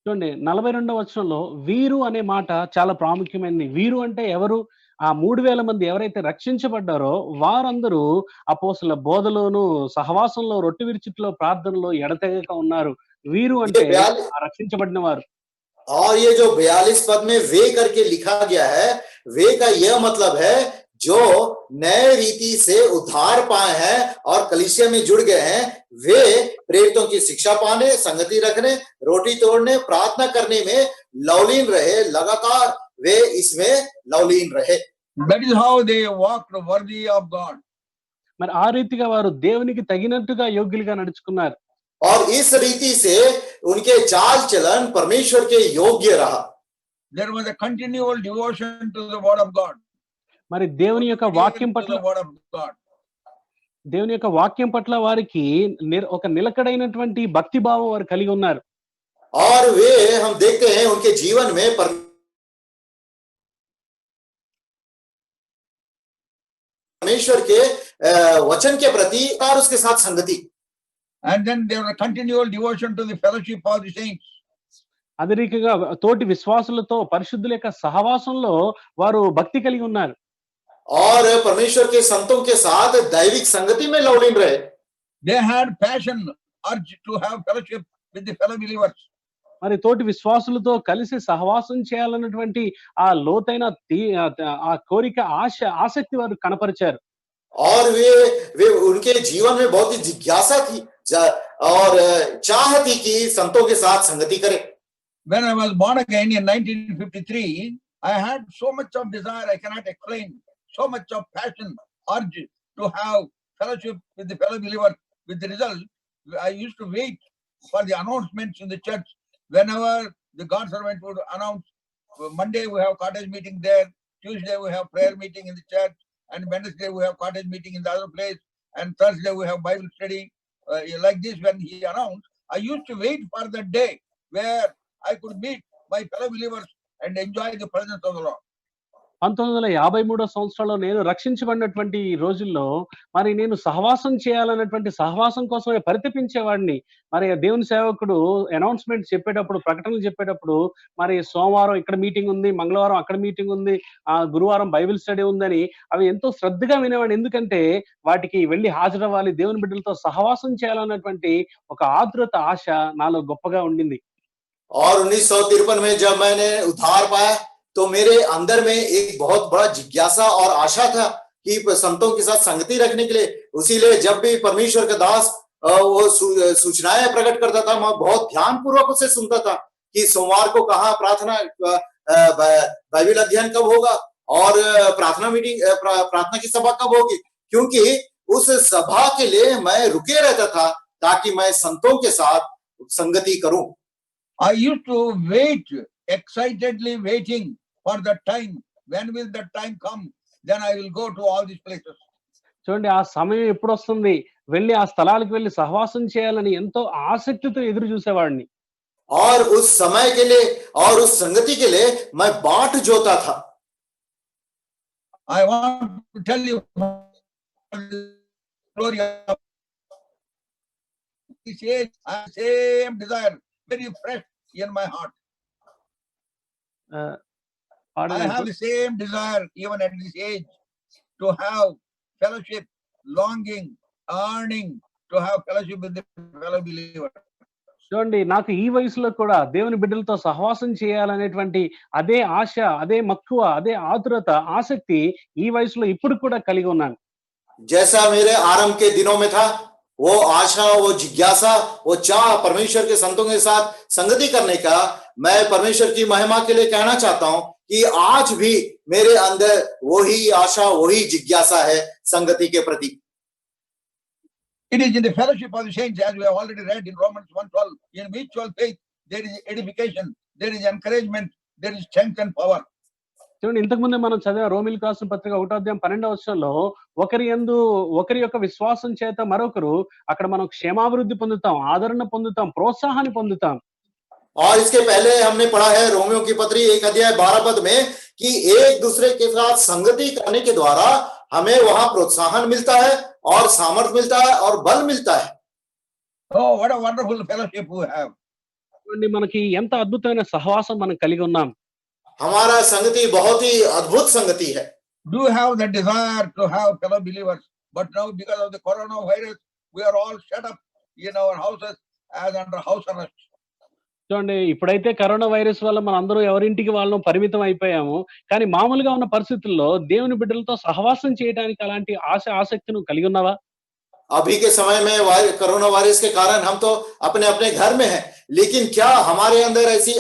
చూడండి 42వ వచనంలో వీరు అనే మాట చాలా ప్రాముఖ్యమైనది. వీరు అంటే ఎవరు? ఆ 3000 మంది ఎవరైతే రక్షించబడ్డారో వారందరూ అపోస్తలుల బోధలోను సహవాసంలో రొట్టె విరుచుటలో ప్రార్థనలో ఎడతెగక ఉన్నారు. వీరు అంటే రక్షించబడిన వారు. और ये जो 42 पद में वे करके लिखा गया है, वे का यह मतलब है जो नए रीति से उद्धार पाए हैं और कलीसिया में जुड़ गए हैं, वे प्रेरितों की शिक्षा पाने, संगति रखने, रोटी तोड़ने, प्रार्थना करने में लवलीन रहे. लगातार वे इसमें लवलीन रहे. That is how they walked worthy of God. మరి ఆ రీతిగా వారు దేవునికి తగినట్టుగా యోగ్యులుగా నడుచుకున్నారు. और इस रीति से उनके चाल चलन परमेश्वर के योग्य रहा. There was a continual devotion to the word of God. మరి దేవుని యొక్క వాక్యం పట్ల దేవుని యొక్క వాక్యం పట్ల వారికి ఒక నిలకడైనటువంటి భక్తి భావం వారు కలిగి ఉన్నారు. और वे हम देखते हैं उनके जीवन में परमेश्वर के वचन के प्रति और उसके साथ संगति. And then there was a continual devotion to the fellowship of the saints. అదే రీతిగా తోటి విశ్వాసులతో పరిశుద్ధుల యొక్క సహవాసంలో వారు భక్తి కలిగి ఉన్నారు. और परमेश्वर के संतों के साथ दैविक संगति में लवलीन रहे. They had passion, urge to have fellowship with the fellow believers. మరి తోటి విశ్వాసులతో కలిసి సహవాసం చేయాలన్నటువంటి ఆ లోతైన ఆ కోరిక ఆసక్తి వారు కనపరిచారు. और वे उनके जीवन में बहुत ही जिज्ञासा थी और चाह थी कि संतों के साथ संगति करें. When I was born again in 1953, I had so much of desire I cannot explain. So much of passion, urge to have fellowship with the fellow believers. With the result, I used to wait for the announcements in the church. Whenever the God servant would announce, Monday we have cottage meeting there, Tuesday we have prayer meeting in the church, and Wednesday we have cottage meeting in the other place, and Thursday we have Bible study. Like this, when he announced, I used to wait for the day where I could meet my fellow believers and enjoy the presence of the Lord. 1953 సంవత్సరంలో నేను రక్షించబడినటువంటి రోజుల్లో మరి నేను సహవాసం చేయాలన్నటువంటి సహవాసం కోసమే పరితపించేవాడిని. మరి దేవుని సేవకుడు అనౌన్స్మెంట్ చెప్పేటప్పుడు ప్రకటనలు చెప్పేటప్పుడు మరి సోమవారం ఇక్కడ మీటింగ్ ఉంది, మంగళవారం అక్కడ మీటింగ్ ఉంది, గురువారం బైబిల్ స్టడీ ఉందని అవి ఎంతో శ్రద్ధగా వినేవాడిని. ఎందుకంటే వాటికి వెళ్ళి హాజరవ్వాలి, దేవుని బిడ్డలతో సహవాసం చేయాలన్నటువంటి ఒక ఆతృత ఆశ నాలో గొప్పగా ఉండింది. और 1953 में जब मैंने उद्धार पाया तो मेरे अंदर में एक बहुत बड़ा जिज्ञासा और आशा था कि संतों के साथ संगति रखने के लिए. उसीलिए जब भी परमेश्वर का दास वो सूचनाएं प्रकट करता था, मैं बहुत ध्यान पूर्वक उसे सुनता था कि सोमवार को कहाँ प्रार्थना बाइबल अध्ययन कब होगा और प्रार्थना मीटिंग प्रार्थना की सभा कब होगी, क्योंकि उस सभा के लिए मैं रुके रहता था ताकि मैं संतों के साथ संगति करूं. I used to wait, excitedly waiting for the time. When will that time come? Then I will go to all these places. చూడండి ఆ సమయం ఎప్పుడు వస్తుంది, వెళ్ళి ఆ స్థలాలకు వెళ్ళి సహవాసం చేయాలని ఎంతో ఆసక్తితో ఎదురు చూసేవాడిని. और उस समय के लिए और उस संगति के लिए मैं बाट जोता था. I want to tell you glory of this age, same desire very fresh in my heart. I పాడినట్టు have the same desire even at this age to have fellowship, longing, earning to have fellowship with the fellow believer. చూడండి, నాకు ఈ వయసులో కూడా దేవుని బిడ్డలతో సహవాసం చేయాలనేటువంటి అదే ఆశ, అదే మక్కువ, అదే ఆతురత, ఆసక్తి ఈ వయసులో ఇప్పుడు కూడా కలిగి ఉన్నాను. जैसा मेरे आरंभ के दिनों में था, वो आशा, वो जिज्ञासा, वो चाह परमेश्वर के संतों के साथ संगति करने का, मैं परमेश्वर की महिमा के लिए कहना चाहता हूं कि आज भी मेरे अंदर वही आशा, वही जिज्ञासा है संगति के प्रति. It is in the fellowship of the saints, as we have already read in Romans 1:12. In mutual faith, there is edification, there is encouragement, there is strength and power. చూడండి, ఇంతకు ముందే మనం చదివే రోమిలకు రాసిన పత్రిక 1:12 ఒకరి యొక్క విశ్వాసం చేత మరొకరు అక్కడ మనం క్షేమాభివృద్ధి పొందుతాం, ఆదరణ పొందుతాం, ప్రోత్సాహాన్ని పొందుతాం. और इसके पहले हमने पढ़ा है रोमियो की पत्री 1:12 में कि एक दूसरे के साथ संगति करने के द्वारा हमें वहां प्रोत्साहन मिलता है और सामर्थ मिलता है और बल मिलता है. Oh, what a wonderful fellowship we have. చూడండి, మనకి ఎంత అద్భుతమైన సహవాసం మనం కలిగి ఉన్నాం. हमारा संगति बहुत ही अद्भुत संगति है. Do have the desire to have fellow believers, but now because of the coronavirus, we are all shut up in our houses as under house arrest. చూడండి, ఇప్పుడైతే కరోనా వైరస్ వల్ల మన అందరూ ఎవరింటికి వాళ్ళం పరిమితం అయిపోయాము. కానీ మామూలుగా ఉన్న పరిస్థితుల్లో దేవుని బిడ్డలతో సహవాసం చేయడానికి అలాంటి ఆశ, ఆసక్తి నువ్వు కలిగి ఉన్నావా? अभी के समय में कोरोना वायरस के कारण हम तो अपने अपने घर में हैं, लेकिन क्या हमारे अंदर ऐसी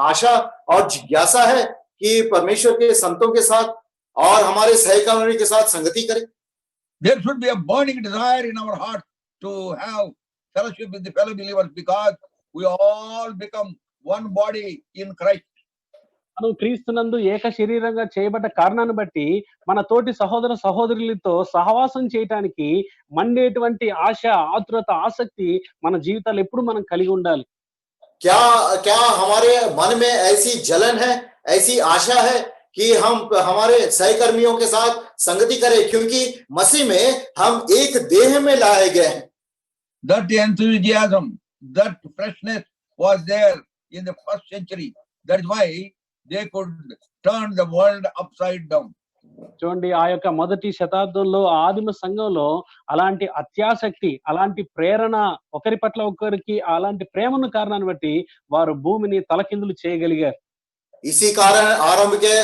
आशा और जिज्ञासा है कि परमेश्वर के संतों के साथ और हमारे सहकर्मी के साथ संगति करें? There should be a burning desire in our heart to have fellowship with the fellow believers, because we all become one body in Christ. మనం క్రీస్తునందు ఏక శరీరంగా చేయబడ్డ కారణాన్ని బట్టి మన తోటి సహోదర సహోదరులతో సహవాసం చేయటానికి మండేటువంటి ఆశ, ఆతురత, ఆసక్తి మన జీవితాలు ఎప్పుడు మనం కలిగి ఉండాలి. क्या क्या हमारे मन में ऐसी जलन है, ऐसी आशा है कि हम हमारे सहकर्मियों के साथ संगति करें, क्योंकि मसीह में हम एक देह में लाए गए हैं. That enthusiasm, that freshness was there in the first century. That's why they could turn the world upside down. చూడండి, ఆ యొక్క మొదటి శతాబ్దంలో ఆదిమ సంఘంలో అలాంటి అత్యాసక్తి, అలాంటి ప్రేరణ, ఒకరి పట్ల ఒకరికి అలాంటి ప్రేమను కారణాన్ని బట్టి వారు భూమిని తలకిందులు చేయగలిగారు. इसी कारण आरंभ के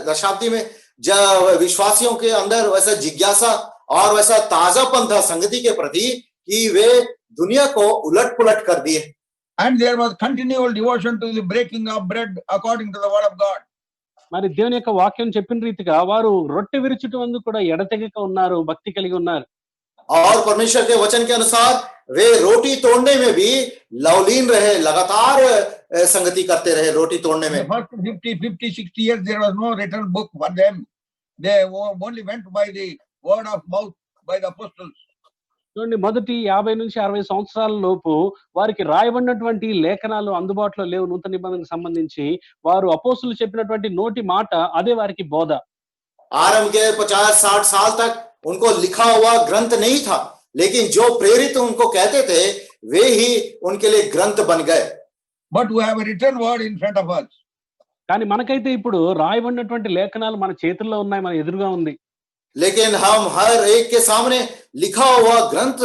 दशाब्दी में जब विश्वासियों के अंदर वैसा जिज्ञासा और वैसा ताजापन था संगति के प्रति कि वे दुनिया को उलट पुलट कर दिए. And there was continual devotion to the breaking of bread according to the word of God. మరి దేవుని యొక్క వాక్యం చెప్పిన రీతిగా వారు రొట్టె విరుచుట వందు కూడా ఎడతెగక ఉన్నారు, భక్తి కలిగి ఉన్నారు. और परमेश्वर के वचन के अनुसार वे रोटी तोड़ने में भी लवलीन रहे, लगातार संगति करते रहे रोटी तोड़ने में. The first 50, 60 years there was no written book for them. They only went by the word of mouth by the apostles. చూడండి, మొదటి 50 నుంచి 60 సంవత్సరాల లోపు వారికి రాయబడినటువంటి లేఖనాలు అందుబాటులో లేవు. నూతన నిబంధనకు సంబంధించి వారు అపోస్తులు చెప్పినటువంటి నోటి మాట అదే వారికి బోధ. आरंभ के 50-60 साल तक उनको लिखा हुआ ग्रंथ नहीं था, लेकिन जो प्रेरित उनको कहते थे वे ही उनके लिए ग्रंथ बन गए. But we have a written word in front of us. కానీ మనకైతే ఇప్పుడు రాయబడినటువంటి లేఖనాలు మన చేతుల్లో ఉన్నాయి, మన ఎదురుగా ఉంది. लेकिन हम हर एक के सामने लिखा हुआ ग्रंथ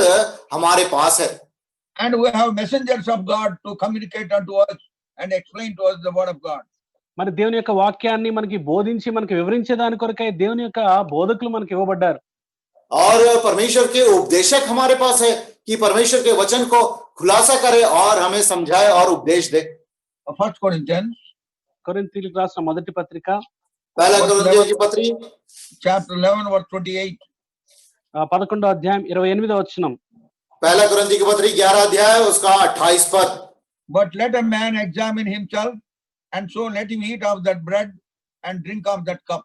हमारे पास है. And we have messengers of God to communicate unto us and explain to us the word of God. మరి దేవుని యొక్క వాక్యాన్ని మనకి బోధించి మనకి వివరించే దాని కొరకై దేవుని యొక్క బోధకులు మనకి ఇవ్వబడ్డారు. और परमेश्वर के उपदेशक हमारे पास है कि परमेश्वर के वचन को खुलासा करे और हमें समझाए और उपदेश दे. 1 Corinthians కొరింథీయులకు రాసిన మొదటి పత్రిక पहला कुरिन्थियों की पत्री chapter 11 verse 28. 11వ అధ్యాయం 28వ వచనం. पहला कुरिन्थी की पत्री 11 अध्याय उसका 28 पद. But let a man examine himself, and so let him eat of that bread and drink of that cup.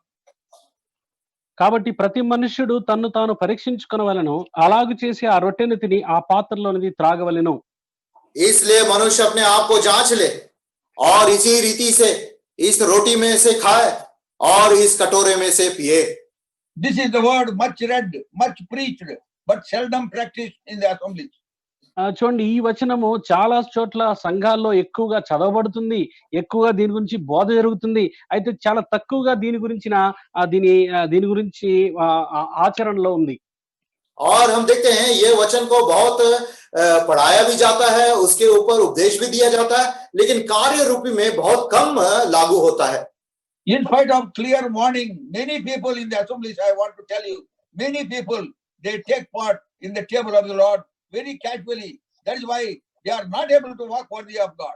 కాబట్టి ప్రతి మనుష్యుడు తన్ను తాను పరీక్షించుకొనవలెను, అలాగు చేసి ఆ రొట్టెను తిని ఆ పాత్రలోనిది త్రాగవలెను. इसलिए मनुष्य अपने आप को जांच ले और इसी रीति से इस रोटी में से खाए और इस कटोरे में से पिए. This is the word much read, much preached, but seldom practiced in the assemblies. చూడండి ఈ వచనము చాలా చోట్ల సంఘాల్లో ఎక్కువగా చదవబడుతుంది. ఎక్కువగా దీని గురించి బోధ జరుగుతుంది. అయితే చాలా తక్కువగా దీని గురించిన దీని గురించి ఆచరణలో ఉంది. और हम देखते हैं ये वचन को बहुत पढ़ाया भी जाता है, उसके ऊपर उपदेश भी दिया जाता है, लेकिन कार्य रूपी में बहुत कम लागू होता है. In spite of clear warning, many people in the assemblies, I want to tell you, many people, they take part in the table of the Lord very casually. That is why they are not able to walk worthy of God.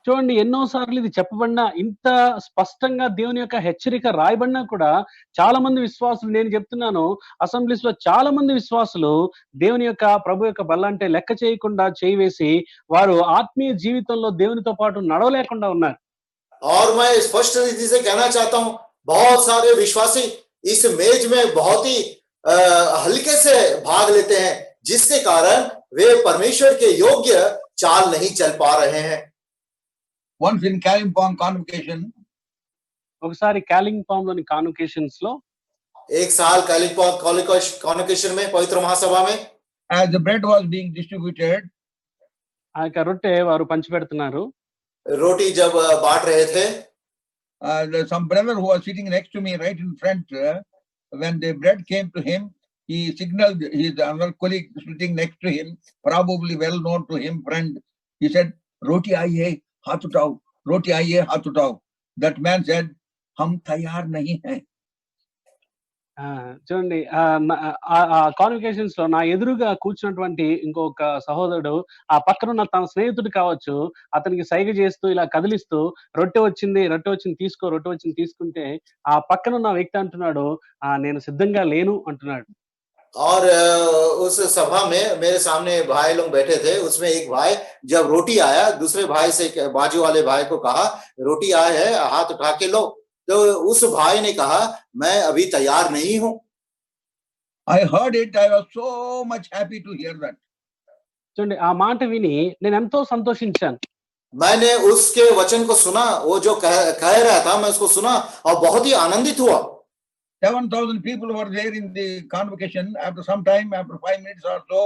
చూడండి ఎన్నో సార్లు ఇది చెప్పబడినా, ఇంత స్పష్టంగా దేవుని యొక్క హెచ్చరిక రాయబడినా కూడా చాలా మంది విశ్వాసులు, నేను చెప్తున్నాను అసెంబ్లీస్ లో చాలా మంది విశ్వాసులు దేవుని యొక్క ప్రభు యొక్క బల్ల అంటే లెక్క చేయకుండా చేయి వేసి వారు ఆత్మీయ జీవితంలో దేవునితో పాటు నడవలేకుండా ఉన్నారు. और मैं स्पष्ट रीति से कहना चाहता हूं, बहुत सारे विश्वासी इस मेज में बहुत ही हल्के से भाग लेते हैं, जिसके कारण वे परमेश्वर के योग्य चाल नहीं चल पा रहे हैं. Once in Kalimpong convocation, ఒకసారి కాలింగ్పాంగ్ లోని కాన్వకేషన్స్ లో, एक साल कालिम्पोंग कॉन्वोकेशन में, पवित्र महासभा में, as the bread was being distributed, ఆ యొక్క రొట్టె వారు పంచిపెడుతున్నారు. रोटी जब बांट रहे थे, some brother who was sitting next to me right in front, when the bread came to him, he signaled his another colleague sitting next to him, probably well known to him, friend. He said, "Roti आइए हाथ उठाओ, रोटी आइए हाथ उठाओ." That man said, "हम तैयार नहीं हैं." చూడండి కాన్వకేషన్స్ లో నా ఎదురుగా కూర్చున్నటువంటి ఇంకొక సహోదరుడు ఆ పక్కన ఉన్న తన స్నేహితుడు కావచ్చు, అతనికి సైగ చేస్తూ ఇలా కదిలిస్తూ రొట్టె వచ్చింది తీసుకో, రొట్టె వచ్చింది తీసుకుంటే ఆ పక్కన ఉన్న వ్యక్తి అంటున్నాడు, నేను సిద్ధంగా లేను అంటున్నాడు. और उस सभा में मेरे सामने भाई लोग बैठे थे, उसमें एक भाई जब रोटी आया, दूसरे भाई से, बाजू वाले भाई को कहा रोटी आया है, हाथ उठा के लो. तो उस भाई ने कहा मैं अभी तैयार नहीं हूं. I heard it. I was so much happy to hear that. చూడండి ఆ మాట విని నేను ఎంతో సంతోషించాను. मैंने उसके वचन को सुना, वो जो कह रहा था, मैं उसको सुना और बहुत ही आनंदित हुआ. 7,000 people were there in the convocation. After some time, after 5 minutes or so,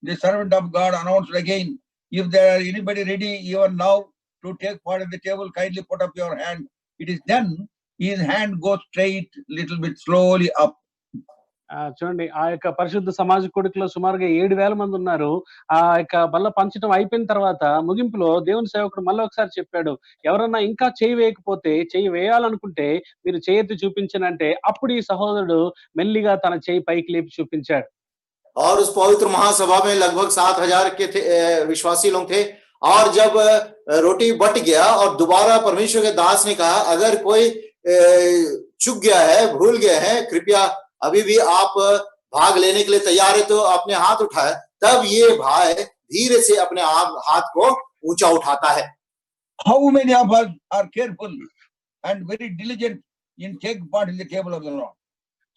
the servant of God announced again, "If there are anybody ready even now to take part of the table, kindly put up your hand." It is then his hand goes straight, little bit slowly up. చూడండి ఆ యొక్క పరిశుద్ధ సమాజ కూడికలో సుమారుగా 7,000 మంది ఉన్నారు. ఆ యొక్క బల్ల పంచడం అయిపోయిన తర్వాత ముగింపులో దేవుని సేవకుడు మళ్ళీ ఒకసారి చెప్పాడు, ఎవరన్నా ఇంకా చేయి వేయకపోతే, చేయి వేయాలనుకుంటే మీరు చేయెత్తి చూపించనంటే అప్పుడు ఈ సహోదరుడు మెల్లిగా తన చేయి పైకి లేపి చూపించాడు. और उस पवित्र महासभा में लगभग 7,000 के थे विश्वासी लोग थे. और जब रोटी बट गया और दोबारा परमेश्वर के दास ने कहा अगर कोई चूक गया है, भूल गए हैं, कृपया अभी भी आप भाग लेने के लिए तैयार है तो अपने हाथ उठाए. तब ये भाई धीरे से अपने हाथ को ऊंचा उठाता है. How many of us are careful and very diligent in taking part in the table of the Lord?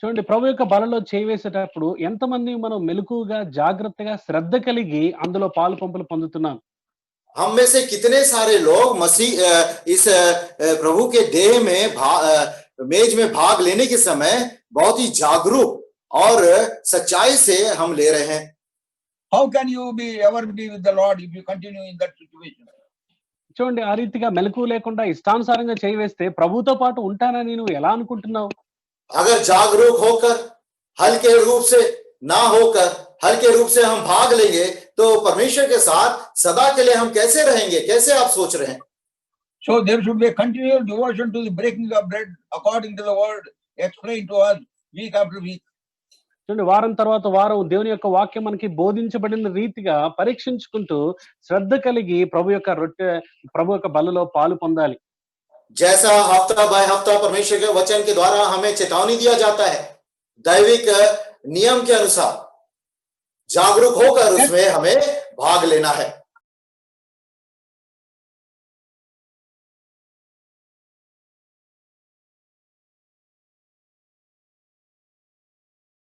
చూడండి ప్రభు యొక్క బలలో చేయి వేసేటప్పుడు ఎంతమంది మనం మెలకుగా, జాగ్రత్తగా, శ్రద్ధ కలిగి అందులో పాలు పంపులు పొందుతున్నాం. हम में से कितने सारे लोग मसीह इस प्रभु के देह में मेज में भाग लेने के समय बहुत ही जागरूक और सच्चाई से हम ले रहे हैं. How can you ever be with the Lord if you continue in that situation? చూడండి ఆ రీతిగా మెలకువ లేకుండా ఇష్టానుసారంగా చేయి వేస్తే ప్రభుతో పాటు ఉంటానని నువ్వు ఎలా అనుకుంటున్నావు? अगर जागरूक होकर हल्के रूप से ना होकर हल्के रूप से हम भाग लेंगे तो परमेश्वर के साथ सदा के लिए हम कैसे रहेंगे? कैसे आप सोच रहे हैं? So there should be a continual devotion to the breaking of bread according to the word explained to us week after week. చూడండి వారం తర్వాత వారం దేవుని యొక్క వాక్యం మనకి బోధించబడిన రీతిగా పరీక్షించుకుంటూ శ్రద్ధ కలిగి ప్రభు యొక్క బలలో పాలు పొందాలి. जैसा हफ्ता बाय हफ्ता परमेश्वर के वचन के द्वारा हमें चेतावनी दिया जाता है, दैविक नियम के अनुसार जागरूक होकर उसमें हमें भाग लेना है.